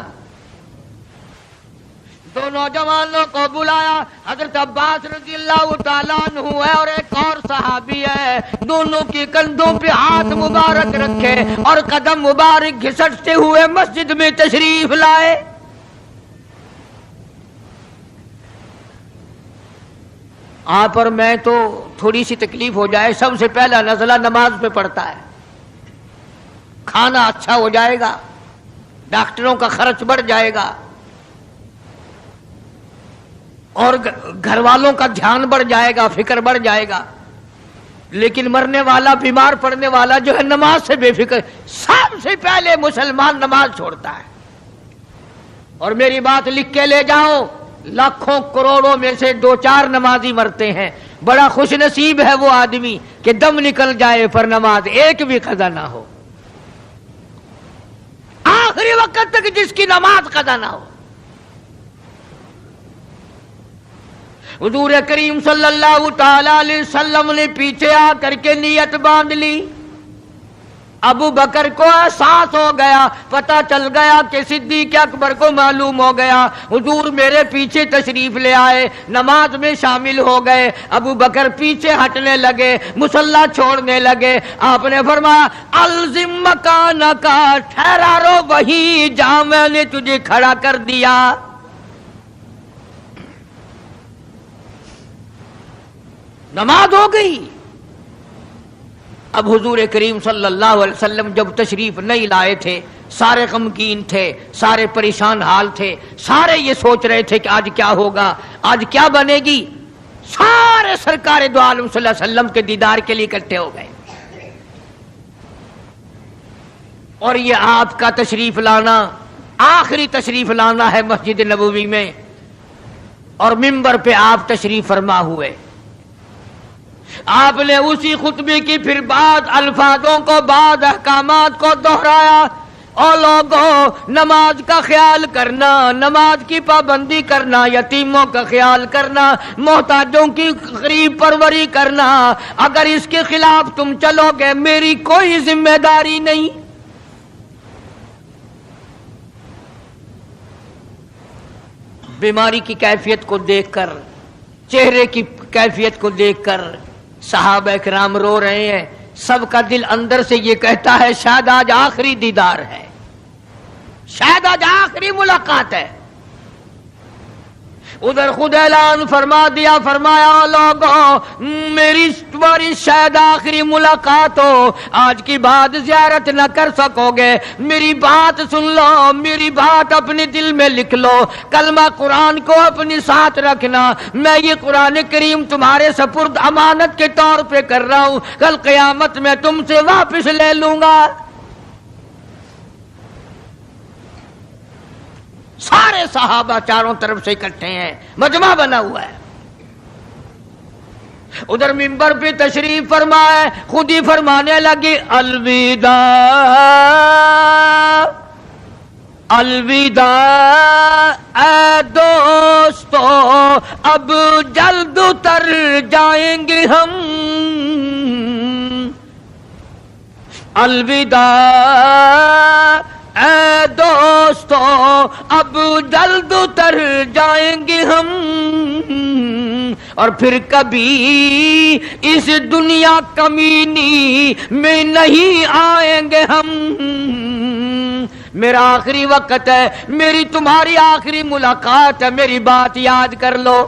دو نوجوانوں کو بلایا، حضرت عباس رضی اللہ تعالیٰ عنہ ہے اور ایک اور صحابی ہے، دونوں کی کندھوں پہ ہاتھ مبارک رکھے اور قدم مبارک گھسٹتے ہوئے مسجد میں تشریف لائے۔ آپ اور میں تو تھوڑی سی تکلیف ہو جائے، سب سے پہلا نزلہ نماز پہ پڑتا ہے، کھانا اچھا ہو جائے گا، ڈاکٹروں کا خرچ بڑھ جائے گا، اور گھر والوں کا دھیان بڑھ جائے گا، فکر بڑھ جائے گا، لیکن مرنے والا، بیمار پڑنے والا جو ہے نماز سے بے فکر، سب سے پہلے مسلمان نماز چھوڑتا ہے۔ اور میری بات لکھ کے لے جاؤ، لاکھوں کروڑوں میں سے 2-4 نمازی مرتے ہیں، بڑا خوش نصیب ہے وہ آدمی کہ دم نکل جائے پر نماز ایک بھی قضا نہ ہو، آخری وقت تک جس کی نماز قضا نہ ہو۔ حضور کریم صلی اللہ تعالی علیہ وسلم نے پیچھے آ کر کے نیت باندھ لی۔ ابو بکر کو احساس ہو گیا، پتہ چل گیا کہ صدیق اکبر کو معلوم ہو گیا، حضور میرے پیچھے تشریف لے آئے، نماز میں شامل ہو گئے۔ ابو بکر پیچھے ہٹنے لگے، مصلی چھوڑنے لگے۔ آپ نے فرمایا الزم مکانک، ٹھہرا رو وہیں جہاں میں نے تجھے کھڑا کر دیا۔ نماز ہو گئی۔ اب حضور کریم صلی اللہ علیہ وسلم جب تشریف نہیں لائے تھے، سارے غمگین تھے، سارے پریشان حال تھے، سارے یہ سوچ رہے تھے کہ آج کیا ہوگا، آج کیا بنے گی۔ سارے سرکار دو عالم صلی اللہ علیہ وسلم کے دیدار کے لیے اکٹھے ہو گئے، اور یہ آپ کا تشریف لانا، آخری تشریف لانا ہے مسجد نبوی میں، اور منبر پہ آپ تشریف فرما ہوئے۔ آپ نے اسی خطبے کی پھر بعد الفاظوں کو، بعد احکامات کو دہرایا، اور لوگوں نماز کا خیال کرنا، نماز کی پابندی کرنا، یتیموں کا خیال کرنا، محتاجوں کی غریب پروری کرنا، اگر اس کے خلاف تم چلو گے میری کوئی ذمہ داری نہیں۔ بیماری کی کیفیت کو دیکھ کر، چہرے کی کیفیت کو دیکھ کر صحابہ کرام رو رہے ہیں، سب کا دل اندر سے یہ کہتا ہے شاید آج آخری دیدار ہے، شاید آج آخری ملاقات ہے۔ ادھر خود اعلان فرما دیا، فرمایا لوگوں میری تمہاری شاید آخری ملاقات ہو، آج کی بعد زیارت نہ کر سکو گے، میری بات سن لو، میری بات اپنے دل میں لکھ لو، کلمہ قرآن کو اپنے ساتھ رکھنا، میں یہ قرآن کریم تمہارے سپرد امانت کے طور پہ کر رہا ہوں، کل قیامت میں تم سے واپس لے لوں گا۔ سارے صحابہ چاروں طرف سے اکٹھے ہیں، مجمع بنا ہوا ہے۔ ادھر منبر پہ تشریف فرمائے، خود ہی فرمانے لگی الوداع الوداع اے دوستو، اب جلد اتر جائیں گے ہم، الوداع اے دوستو اب جلد اتر جائیں گے ہم، اور پھر کبھی اس دنیا کمینی میں نہیں آئیں گے ہم، میرا آخری وقت ہے، میری تمہاری آخری ملاقات ہے، میری بات یاد کر لو۔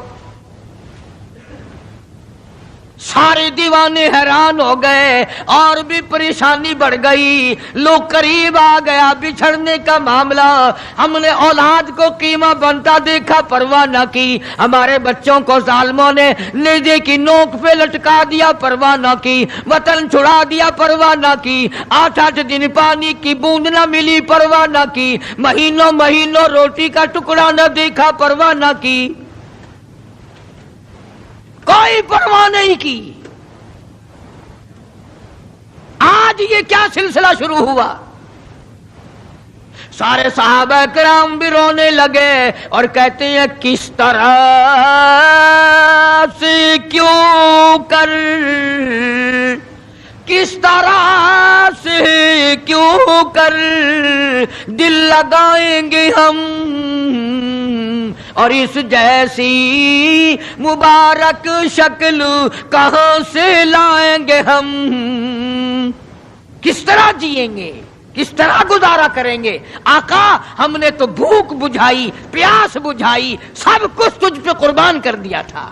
سارے دیوانے حیران ہو گئے اور بھی پریشانی بڑھ گئی. لوگ قریب آ گیا بچھڑنے کا معاملہ. ہم نے اولاد کو قیمہ بنتا دیکھا پرواہ نہ کی. ہمارے بچوں کو ظالموں نے نیزے کی نوک پہ لٹکا دیا پرواہ نہ کی. وطن چھڑا دیا پرواہ نہ کی. 8 دن پانی کی بوند نہ ملی پرواہ نہ کی. مہینوں مہینوں روٹی کا ٹکڑا نہ دیکھا پرواہ نہ کی. کوئی پرواہ نہیں کی. آج یہ کیا سلسلہ شروع ہوا؟ سارے صحابہ کرام بھی رونے لگے اور کہتے ہیں کس طرح سے کیوں کر، کس طرح سے کیوں کر دل لگائیں گے ہم، اور اس جیسی مبارک شکل کہاں سے لائیں گے ہم. کس طرح جئیں گے، کس طرح گزارا کریں گے؟ آقا ہم نے تو بھوک بجھائی، پیاس بجھائی، سب کچھ تجھ پہ قربان کر دیا تھا.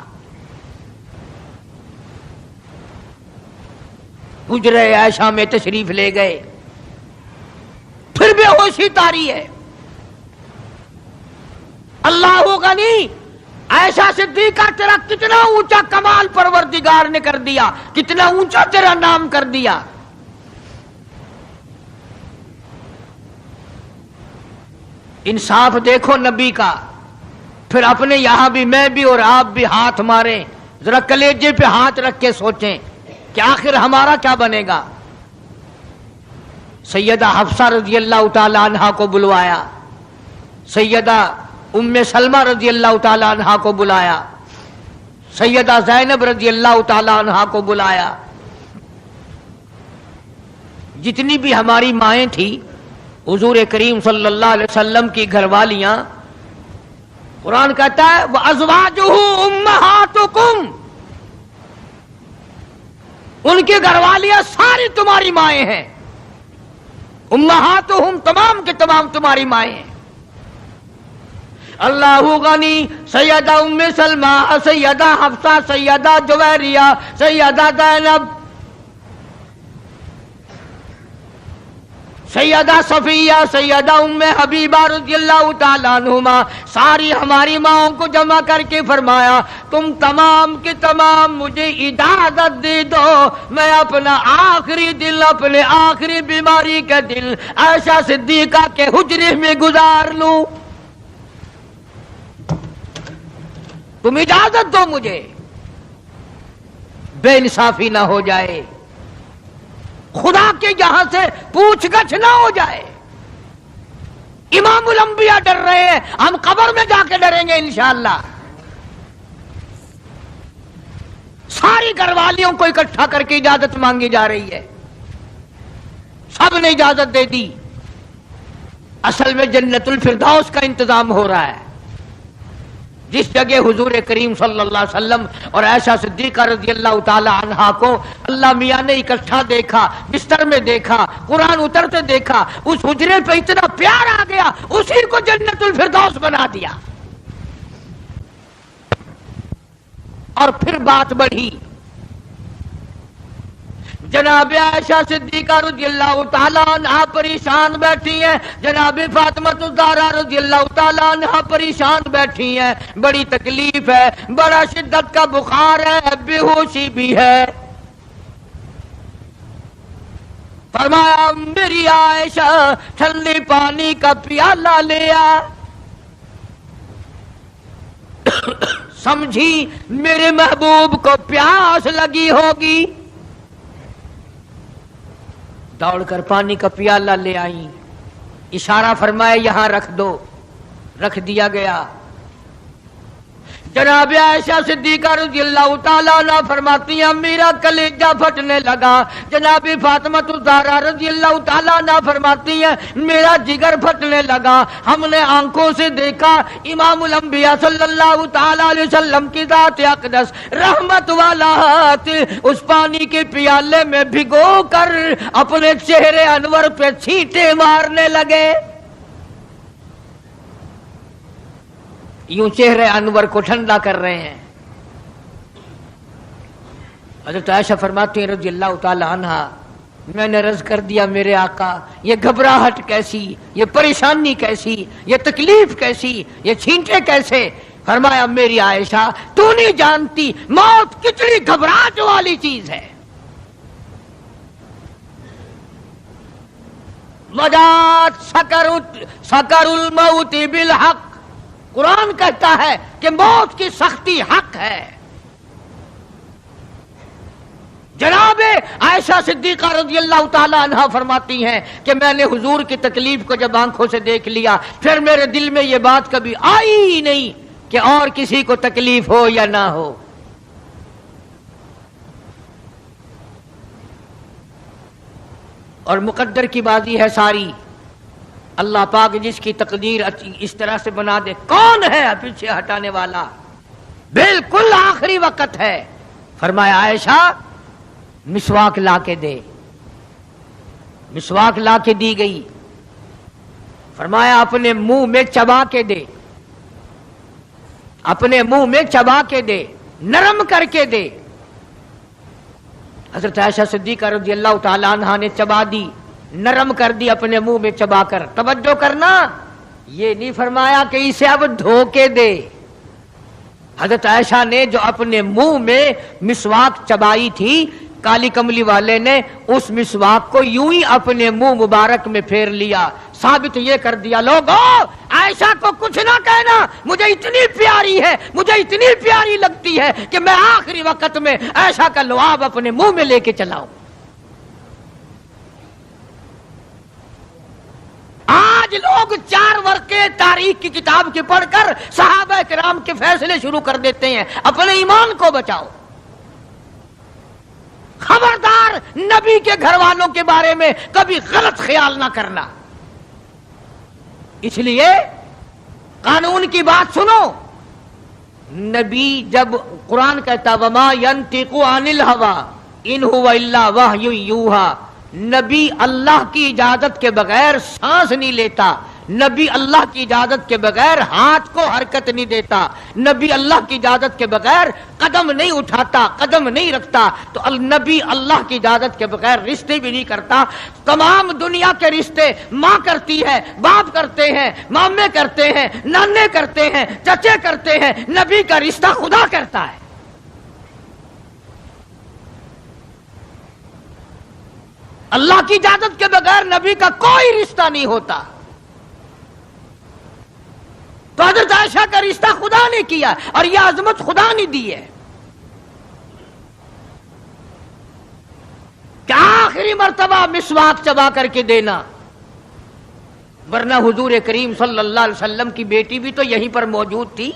حجرہ عائشہ میں تشریف لے گئے، پھر بے ہوشی طاری ہے. اللہ غنی، عائشہ صدیقہ تیرا کتنا اونچا کمال پروردگار نے کر دیا، کتنا اونچا تیرا نام کر دیا. انصاف دیکھو نبی کا. پھر اپنے یہاں بھی میں بھی اور آپ بھی ہاتھ ماریں، ذرا کلیجے پہ ہاتھ رکھ کے سوچیں کہ آخر ہمارا کیا بنے گا. سیدہ حفصہ رضی اللہ تعالی عنہا کو بلوایا، سیدہ ام سلمہ رضی اللہ تعالی عنہا کو بلایا، سیدہ زینب رضی اللہ تعالی عنہا کو بلایا. جتنی بھی ہماری مائیں تھیں، حضور کریم صلی اللہ علیہ وسلم کی گھر والیاں، قرآن کہتا ہے وَأَزْوَاجُهُ أُمَّهَاتُكُمْ، ان کی گھر والیاں ساری تمہاری مائیں ہیں. امہاتہم تمام کے تمام تمہاری مائیں ہیں. اللہ غنی، سیدہ ام سلمہ، سیدہ حفصہ، سیدہ جویریہ، سیدہ زینب، سیدہ صفیہ، سیدہ ام حبیبہ رضی اللہ تعالیٰ عنہما، ساری ہماری ماؤں کو جمع کر کے فرمایا تم تمام کے تمام مجھے اجازت دے دو، میں اپنا آخری دل، اپنے آخری بیماری کا دل عائشہ صدیقہ کے حجرے میں گزار لوں. تم اجازت دو مجھے، بے انصافی نہ ہو جائے، خدا کے یہاں سے پوچھ گچھ نہ ہو جائے. امام الانبیاء ڈر رہے ہیں، ہم قبر میں جا کے ڈریں گے انشاءاللہ. ساری گھر والیوں کو اکٹھا کر کے اجازت مانگی جا رہی ہے، سب نے اجازت دے دی. اصل میں جنت الفردوس کا انتظام ہو رہا ہے، جس جگہ حضور کریم صلی اللہ علیہ وسلم اور عائشہ صدیقہ رضی اللہ تعالی عنہا کو اللہ میاں نے اکٹھا دیکھا، بستر میں دیکھا، قرآن اترتے دیکھا، اس حجرے پہ اتنا پیار آ گیا، اسی کو جنت الفردوس بنا دیا. اور پھر بات بڑھی. جناب عائشہ صدیقہ رضی اللہ تعالیٰ عنہا پریشان بیٹھی ہیں، جناب فاطمہ الزہرا رضی اللہ تعالیٰ عنہا پریشان بیٹھی ہیں، بڑی تکلیف ہے، بڑا شدت کا بخار ہے، بے ہوشی بھی ہے. فرمایا میری عائشہ ٹھنڈے پانی کا پیالہ لے آ. سمجھی میرے محبوب کو پیاس لگی ہوگی، دوڑ کر پانی کا پیالہ لے آئی، اشارہ فرمایا یہاں رکھ دو، رکھ دیا گیا. جناب عائشہ صدیقہ رضی اللہ تعالیٰ عنہ فرماتی ہیں میرا کلیجہ پھٹنے لگا. جناب فاطمہ الزہرا رضی اللہ تعالیٰ عنہ فرماتی ہیں میرا جگر پھٹنے لگا. ہم نے آنکھوں سے دیکھا امام الانبیاء صلی اللہ تعالیٰ علیہ وسلم کی ذات اقدس رحمت والا ہاتھ اس پانی کے پیالے میں بھگو کر اپنے چہرے انور پہ چھینٹے مارنے لگے. یوں چہرے انور کو ٹھنڈا کر رہے ہیں. حضرت عائشہ فرماتی ہیں رضی اللہ تعالی عنہا، میں نے عرض کر دیا میرے آقا یہ گھبراہٹ کیسی، یہ پریشانی کیسی، یہ تکلیف کیسی، یہ چھینٹے کیسے؟ فرمایا میری عائشہ تو نہیں جانتی موت کتنی گھبراہٹ والی چیز ہے۔ وجات سکر الموت بالحق، قرآن کہتا ہے کہ موت کی سختی حق ہے۔ جناب عائشہ صدیقہ رضی اللہ تعالی عنہا فرماتی ہیں کہ میں نے حضور کی تکلیف کو جب آنکھوں سے دیکھ لیا پھر میرے دل میں یہ بات کبھی آئی ہی نہیں کہ اور کسی کو تکلیف ہو یا نہ ہو۔ اور مقدر کی بازی ہے ساری، اللہ پاک جس کی تقدیر اس طرح سے بنا دے، کون ہے پیچھے ہٹانے والا؟ بالکل آخری وقت ہے۔ فرمایا عائشہ مسواک لا کے دے، مسواک لا کے دی گئی۔ فرمایا اپنے منہ میں چبا کے دے، اپنے منہ میں چبا کے دے، نرم کر کے دے۔ حضرت عائشہ صدیقہ رضی اللہ تعالی عنہا نے چبا دی، نرم کر دی اپنے منہ میں چبا کر۔ توجہ کرنا، یہ نہیں فرمایا کہ اسے اب دھو کے دے۔ حضرت عائشہ نے جو اپنے منہ میں مسواک چبائی تھی، کالی کملی والے نے اس مسواک کو یوں ہی اپنے منہ مبارک میں پھیر لیا، ثابت یہ کر دیا لوگو عائشہ کو کچھ نہ کہنا، مجھے اتنی پیاری ہے، مجھے اتنی پیاری لگتی ہے کہ میں آخری وقت میں عائشہ کا لعاب اپنے منہ میں لے کے چلاؤں۔ آج لوگ 4 ورقے تاریخ کی کتاب کے پڑھ کر صحابہ کرام کے فیصلے شروع کر دیتے ہیں۔ اپنے ایمان کو بچاؤ، خبردار نبی کے گھر والوں کے بارے میں کبھی غلط خیال نہ کرنا۔ اس لیے قانون کی بات سنو، نبی جب قرآن کہتا وما ينطق عن الهوى ان هو الا وحی یوحی، نبی اللہ کی اجازت کے بغیر سانس نہیں لیتا، نبی اللہ کی اجازت کے بغیر ہاتھ کو حرکت نہیں دیتا، نبی اللہ کی اجازت کے بغیر قدم نہیں اٹھاتا، قدم نہیں رکھتا، تو نبی اللہ کی اجازت کے بغیر رشتے بھی نہیں کرتا۔ تمام دنیا کے رشتے ماں کرتی ہے، باپ کرتے ہیں، مامے کرتے ہیں، نانے کرتے ہیں، چچے کرتے ہیں، نبی کا رشتہ خدا کرتا ہے۔ اللہ کی اجازت کے بغیر نبی کا کوئی رشتہ نہیں ہوتا۔ تو حضرت عائشہ کا رشتہ خدا نے کیا اور یہ عظمت خدا نے دی ہے کہ آخری مرتبہ مسواک چبا کر کے دینا، ورنہ حضور کریم صلی اللہ علیہ وسلم کی بیٹی بھی تو یہیں پر موجود تھی۔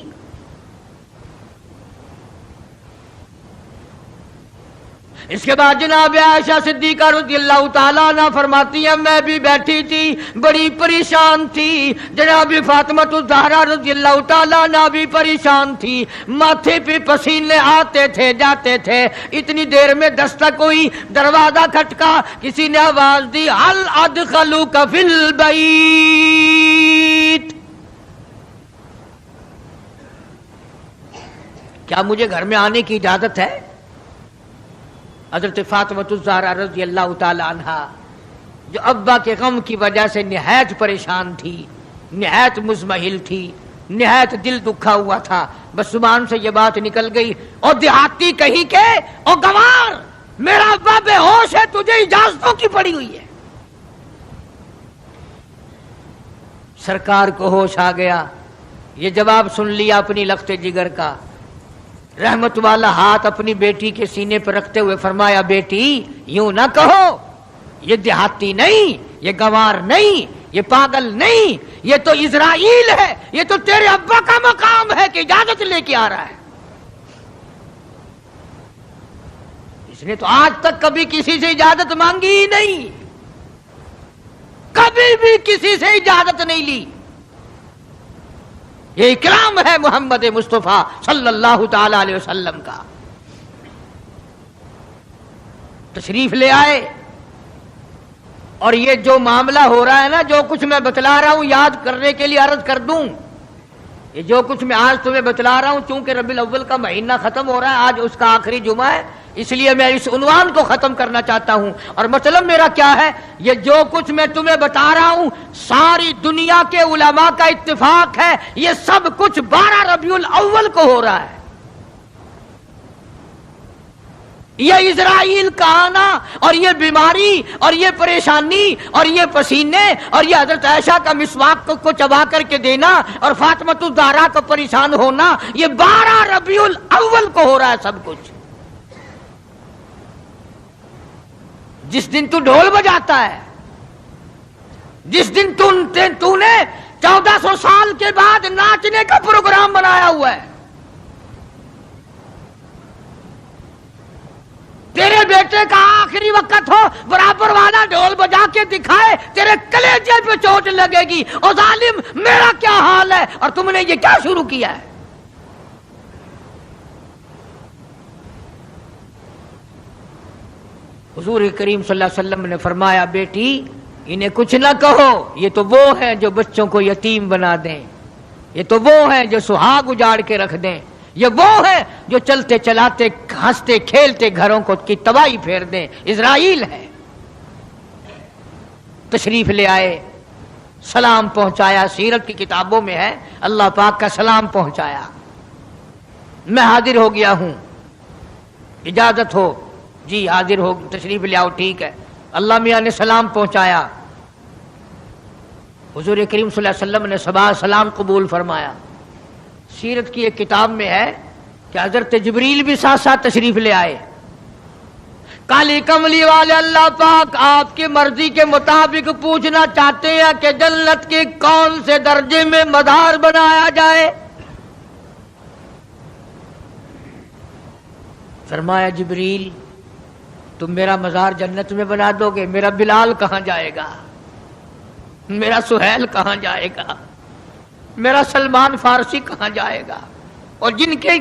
اس کے بعد جناب عائشہ صدیقہ رضی اللہ تعالیٰ عنہ فرماتی ہے میں بھی بیٹھی تھی، بڑی پریشان تھی، جناب فاطمہ الزہرا رضی اللہ تعالیٰ عنہ بھی پریشان تھی، ماتھے پہ پسینے آتے تھے جاتے تھے۔ اتنی دیر میں دستک ہوئی، دروازہ کھٹکا، کسی نے آواز دی ہل ادخلوک فی البیت، کیا مجھے گھر میں آنے کی اجازت ہے؟ حضرت فاطمہ الزہرا رضی اللہ تعالی عنہا جو ابا کے غم کی وجہ سے نہایت پریشان تھی، نہایت مزمحل تھی، نہایت دل دکھا ہوا تھا، بس زبان سے یہ بات نکل گئی اور دیہاتی کہیں کہ او گوار میرا ابا بے ہوش ہے، تجھے اجازتوں کی پڑی ہوئی ہے۔ سرکار کو ہوش آ گیا، یہ جواب سن لیا اپنی لخت جگر کا، رحمت والا ہاتھ اپنی بیٹی کے سینے پر رکھتے ہوئے فرمایا بیٹی یوں نہ کہو، یہ دیہاتی نہیں، یہ گوار نہیں، یہ پاگل نہیں، یہ تو اسرائیل ہے، یہ تو تیرے ابا کا مقام ہے کہ اجازت لے کے آ رہا ہے۔ اس نے تو آج تک کبھی کسی سے اجازت مانگی ہی نہیں، کبھی بھی کسی سے اجازت نہیں لی۔ یہ اکرام ہے محمد مصطفیٰ صلی اللہ تعالی علیہ وسلم کا۔ تشریف لے آئے، اور یہ جو معاملہ ہو رہا ہے نا، جو کچھ میں بتلا رہا ہوں یاد کرنے کے لیے عرض کر دوں، یہ جو کچھ میں آج تمہیں بتلا رہا ہوں، چونکہ ربیع الاول کا مہینہ ختم ہو رہا ہے، آج اس کا آخری جمعہ ہے، اس لیے میں اس عنوان کو ختم کرنا چاہتا ہوں، اور مطلب میرا کیا ہے، یہ جو کچھ میں تمہیں بتا رہا ہوں ساری دنیا کے علماء کا اتفاق ہے، یہ سب کچھ 12 ربیع الاول کو ہو رہا ہے۔ یہ اسرائیل کا آنا اور یہ بیماری اور یہ پریشانی اور یہ پسینے اور یہ حضرت عائشہ کا مسواک کو چبا کر کے دینا اور فاطمۃ الزہرا کا پریشان ہونا، یہ 12 ربیع الاول کو ہو رہا ہے سب کچھ۔ جس دن تو ڈھول بجاتا ہے، جس دن تو نے 1400 سال کے بعد ناچنے کا پروگرام بنایا ہوا ہے، تیرے بیٹے کا آخری وقت ہو، برابر والا ڈھول بجا کے دکھائے، تیرے کلیجے پہ چوٹ لگے گی، او ظالم میرا کیا حال ہے، اور تم نے یہ کیا شروع کیا ہے؟ حضور کریم صلی اللہ علیہ وسلم نے فرمایا، بیٹی انہیں کچھ نہ کہو، یہ تو وہ ہیں جو بچوں کو یتیم بنا دیں، یہ تو وہ ہیں جو سہاگ اجاڑ کے رکھ دیں، یہ وہ ہیں جو چلتے چلاتے ہنستے کھیلتے گھروں کو کی تباہی پھیر دیں۔ اسرائیل ہے۔ تشریف لے آئے، سلام پہنچایا، سیرت کی کتابوں میں ہے اللہ پاک کا سلام پہنچایا، میں حاضر ہو گیا ہوں، اجازت ہو؟ جی حاضر ہو، تشریف لے آؤ، ٹھیک ہے۔ اللہ میاں نے سلام پہنچایا، حضور کریم صلی اللہ علیہ وسلم نے سلام قبول فرمایا۔ سیرت کی ایک کتاب میں ہے کہ حضرت جبریل بھی ساتھ ساتھ تشریف لے آئے۔ کالی کملی والے اللہ پاک آپ کی مرضی کے مطابق پوچھنا چاہتے ہیں کہ جنت کے کون سے درجے میں مزار بنایا جائے؟ فرمایا جبریل تم میرا مزار جنت میں بنا دو گے، میرا بلال کہاں جائے گا، میرا سہیل کہاں جائے گا، میرا سلمان فارسی کہاں جائے گا؟ اور جن کے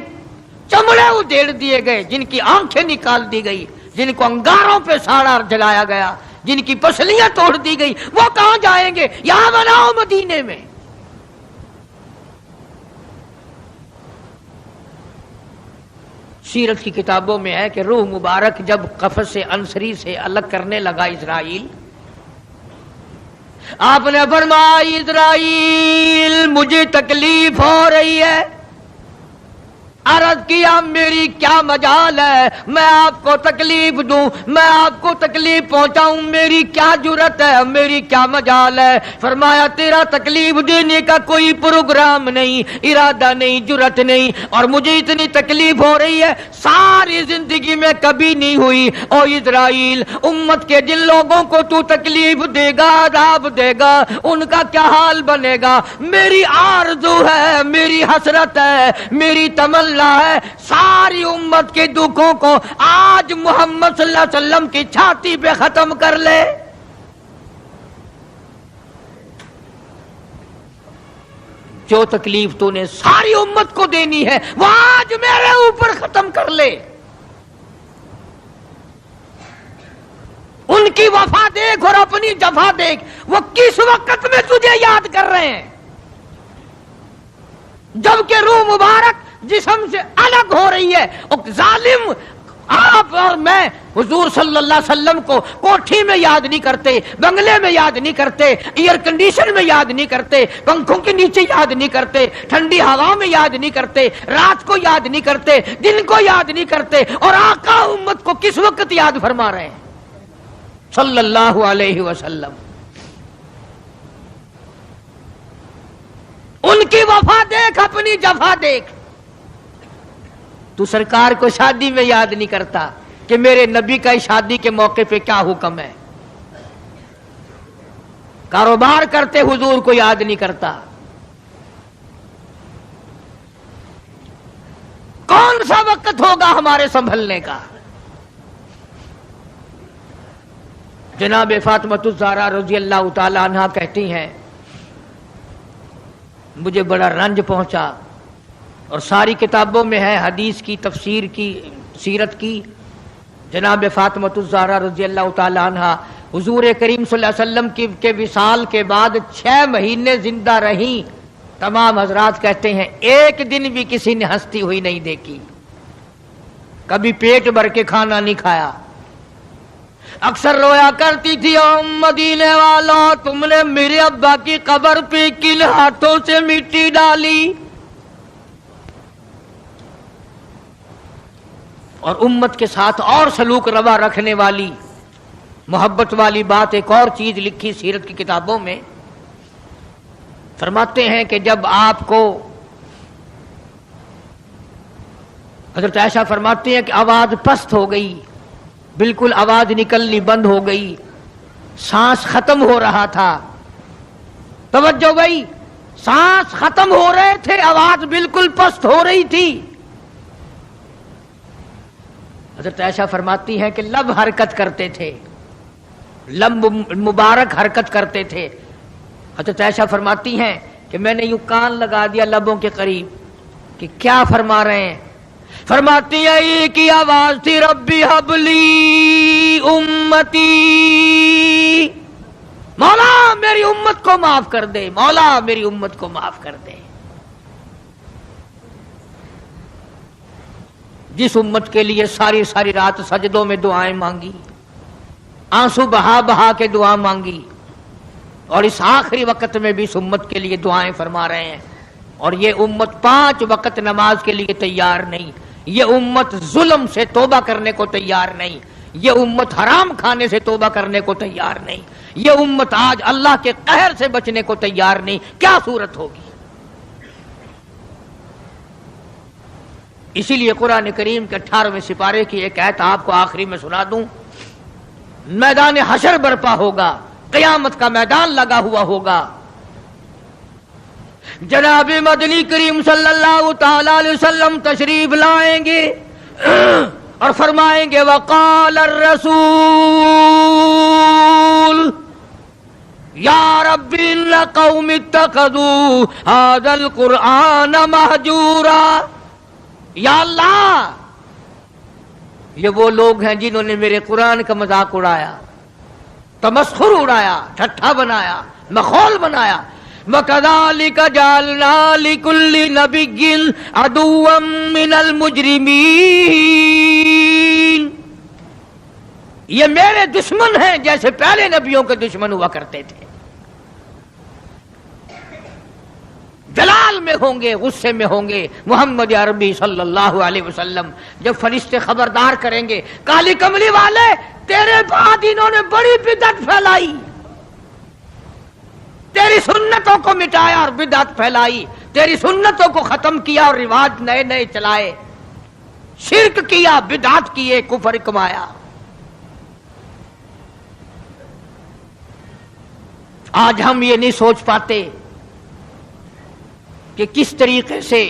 چمڑے ادھیڑ دیے گئے، جن کی آنکھیں نکال دی گئی، جن کو انگاروں پہ ساڑا جلایا گیا، جن کی پسلیاں توڑ دی گئی، وہ کہاں جائیں گے؟ یہاں بناؤ مدینے میں۔ سیرت کی کتابوں میں ہے کہ روح مبارک جب قفص انصری سے الگ کرنے لگا اسرائیل، آپ نے فرمایا اسرائیل مجھے تکلیف ہو رہی ہے۔ عرض کیا میری کیا مجال ہے میں آپ کو تکلیف دوں، میں آپ کو تکلیف پہنچاؤں، میری کیا جرت ہے، میری کیا مجال ہے؟ فرمایا تیرا تکلیف دینے کا کوئی پروگرام نہیں، ارادہ نہیں، جرت نہیں، اور مجھے اتنی تکلیف ہو رہی ہے ساری زندگی میں کبھی نہیں ہوئی۔ او اسرائیل، امت کے جن لوگوں کو تو تکلیف دے گا، عذاب دے گا، ان کا کیا حال بنے گا؟ میری آرزو ہے، میری حسرت ہے، میری تمنا ہے، ساری امت کے دکھوں کو آج محمد صلی اللہ علیہ وسلم کی چھاتی پہ ختم کر لے۔ جو تکلیف تو نے ساری امت کو دینی ہے وہ آج میرے اوپر ختم کر لے۔ ان کی وفا دیکھ اور اپنی جفا دیکھ، وہ کس وقت میں تجھے یاد کر رہے ہیں جبکہ روح مبارک جسم سے الگ ہو رہی ہے۔ ظالم، آپ اور میں حضور صلی اللہ علیہ وسلم کو کوٹھی میں یاد نہیں کرتے، بنگلے میں یاد نہیں کرتے، ایئر کنڈیشن میں یاد نہیں کرتے، پنکھوں کے نیچے یاد نہیں کرتے، ٹھنڈی ہوا میں یاد نہیں کرتے، رات کو یاد نہیں کرتے، دن کو یاد نہیں کرتے، اور آقا امت کو کس وقت یاد فرما رہے ہیں صلی اللہ علیہ وسلم۔ ان کی وفا دیکھ، اپنی جفا دیکھ۔ تو سرکار کو شادی میں یاد نہیں کرتا کہ میرے نبی کا شادی کے موقع پہ کیا حکم ہے۔ کاروبار کرتے حضور کو یاد نہیں کرتا۔ کون سا وقت ہوگا ہمارے سنبھلنے کا؟ جناب فاطمۃ الزہرا رضی اللہ تعالی عنہا کہتی ہیں مجھے بڑا رنج پہنچا، اور ساری کتابوں میں ہے حدیث کی، تفسیر کی، سیرت کی، جناب فاطمۃ الزہرا رضی اللہ تعالی عنہا حضور کریم صلی اللہ علیہ وسلم کے وصال کے بعد 6 مہینے زندہ رہیں۔ تمام حضرات کہتے ہیں ایک دن بھی کسی نے ہنستی ہوئی نہیں دیکھی، کبھی پیٹ بھر کے کھانا نہیں کھایا. اکثر رویا کرتی تھی او مدینے والوں تم نے میرے ابا کی قبر پہ کن ہاتھوں سے مٹی ڈالی. اور امت کے ساتھ اور سلوک روا رکھنے والی محبت والی بات ایک اور چیز لکھی سیرت کی کتابوں میں. فرماتے ہیں کہ جب آپ کو حضرت عائشہ فرماتی ہیں کہ آواز پست ہو گئی, بالکل آواز نکلنی بند ہو گئی, سانس ختم ہو رہا تھا. توجہ گئی, سانس ختم ہو رہے تھے, آواز بالکل پست ہو رہی تھی. حضرت عائشہ فرماتی ہیں کہ لب حرکت کرتے تھے, لب مبارک حرکت کرتے تھے. حضرت عائشہ فرماتی ہیں کہ میں نے یوں کان لگا دیا لبوں کے قریب کہ کیا فرما رہے ہیں. فرماتی ہیں ایک ہی آواز تھی, ربی حبلی امتی, مولا میری امت کو معاف کر دے, مولا میری امت کو معاف کر دے. جس امت کے لیے ساری ساری رات سجدوں میں دعائیں مانگی, آنسو بہا بہا کے دعا مانگی, اور اس آخری وقت میں بھی اس امت کے لیے دعائیں فرما رہے ہیں. اور یہ امت 5 وقت نماز کے لیے تیار نہیں, یہ امت ظلم سے توبہ کرنے کو تیار نہیں, یہ امت حرام کھانے سے توبہ کرنے کو تیار نہیں, یہ امت آج اللہ کے قہر سے بچنے کو تیار نہیں. کیا صورت ہوگی؟ اسی لیے قرآن کریم کے 18ویں سپارے کی ایک آیت آپ کو آخری میں سنا دوں. میدان حشر برپا ہوگا, قیامت کا میدان لگا ہوا ہوگا. جناب مدنی کریم صلی اللہ تعالی علیہ وسلم تشریف لائیں گے اور فرمائیں گے وقال الرسول یا رب ان قوم اتخذوا هذا القرآن مہجورا. یا اللہ, یہ وہ لوگ ہیں جنہوں نے میرے قرآن کا مذاق اڑایا, تمسخر اڑایا, ٹھٹھا بنایا, مخول بنایا. وَكَذَلِكَ جَعَلْنَا لِكُلِّ نَبِيٍّ عَدُوًّا مِّنَ الْمُجْرِمِينَ. یہ میرے دشمن ہیں جیسے پہلے نبیوں کے دشمن ہوا کرتے تھے. جلال میں ہوں گے, غصے میں ہوں گے. محمد عربی صلی اللہ علیہ وسلم جب فرشتے خبردار کریں گے, کالی کملی والے تیرے بعد انہوں نے بڑی بدعت پھیلائی, تیری سنتوں کو مٹایا اور بدعت پھیلائی, تیری سنتوں کو ختم کیا اور رواج نئے نئے چلائے, شرک کیا, بدعت کیے, کفر کمایا. آج ہم یہ نہیں سوچ پاتے کہ کس طریقے سے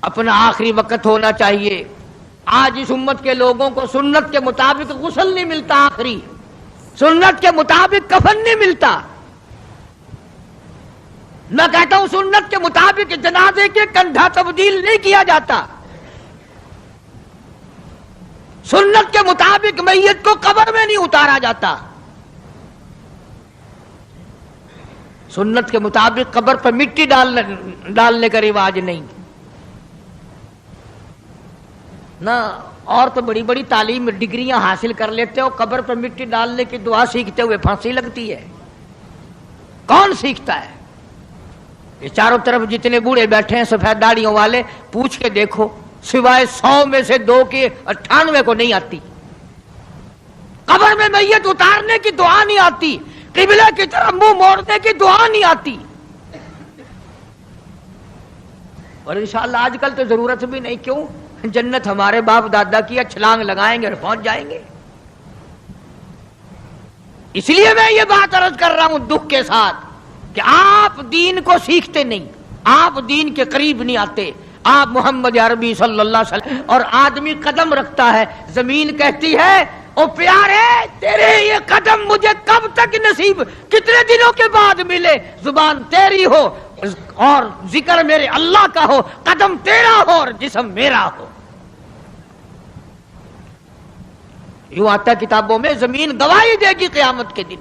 اپنا آخری وقت ہونا چاہیے. آج اس امت کے لوگوں کو سنت کے مطابق غسل نہیں ملتا, آخری سنت کے مطابق کفن نہیں ملتا. میں کہتا ہوں سنت کے مطابق جنازے کے کندھا تبدیل نہیں کیا جاتا, سنت کے مطابق میت کو قبر میں نہیں اتارا جاتا, سنت کے مطابق قبر پر مٹی ڈالنے کا رواج نہیں نا. اور تو بڑی بڑی تعلیم ڈگریاں حاصل کر لیتے ہو, قبر پر مٹی ڈالنے کی دعا سیکھتے ہوئے پھانسی لگتی ہے. کون سیکھتا ہے؟ یہ چاروں طرف جتنے بوڑھے بیٹھے ہیں سفید داڑیوں والے, پوچھ کے دیکھو, سوائے 100 میں سے 2 کے 98 کو نہیں آتی. قبر میں میت اتارنے کی دعا نہیں آتی, قبلہ کی طرف منہ موڑنے کی دعا نہیں آتی. اور انشاءاللہ آج کل تو ضرورت بھی نہیں. کیوں؟ جنت ہمارے باپ دادا کی, چھلانگ لگائیں گے اور پہنچ جائیں گے. اس لیے میں یہ بات عرض کر رہا ہوں دکھ کے ساتھ کہ آپ دین کو سیکھتے نہیں, آپ دین کے قریب نہیں آتے. آپ محمد عربی صلی اللہ علیہ وسلم, اور آدمی قدم رکھتا ہے, زمین کہتی ہے او پیارے تیرے یہ قدم مجھے کب تک نصیب, کتنے دنوں کے بعد ملے. زبان تیری ہو اور ذکر میرے اللہ کا ہو, قدم تیرا ہو اور جسم میرا ہو. یوں آتا ہے کتابوں میں, زمین گواہی دے گی قیامت کے دن.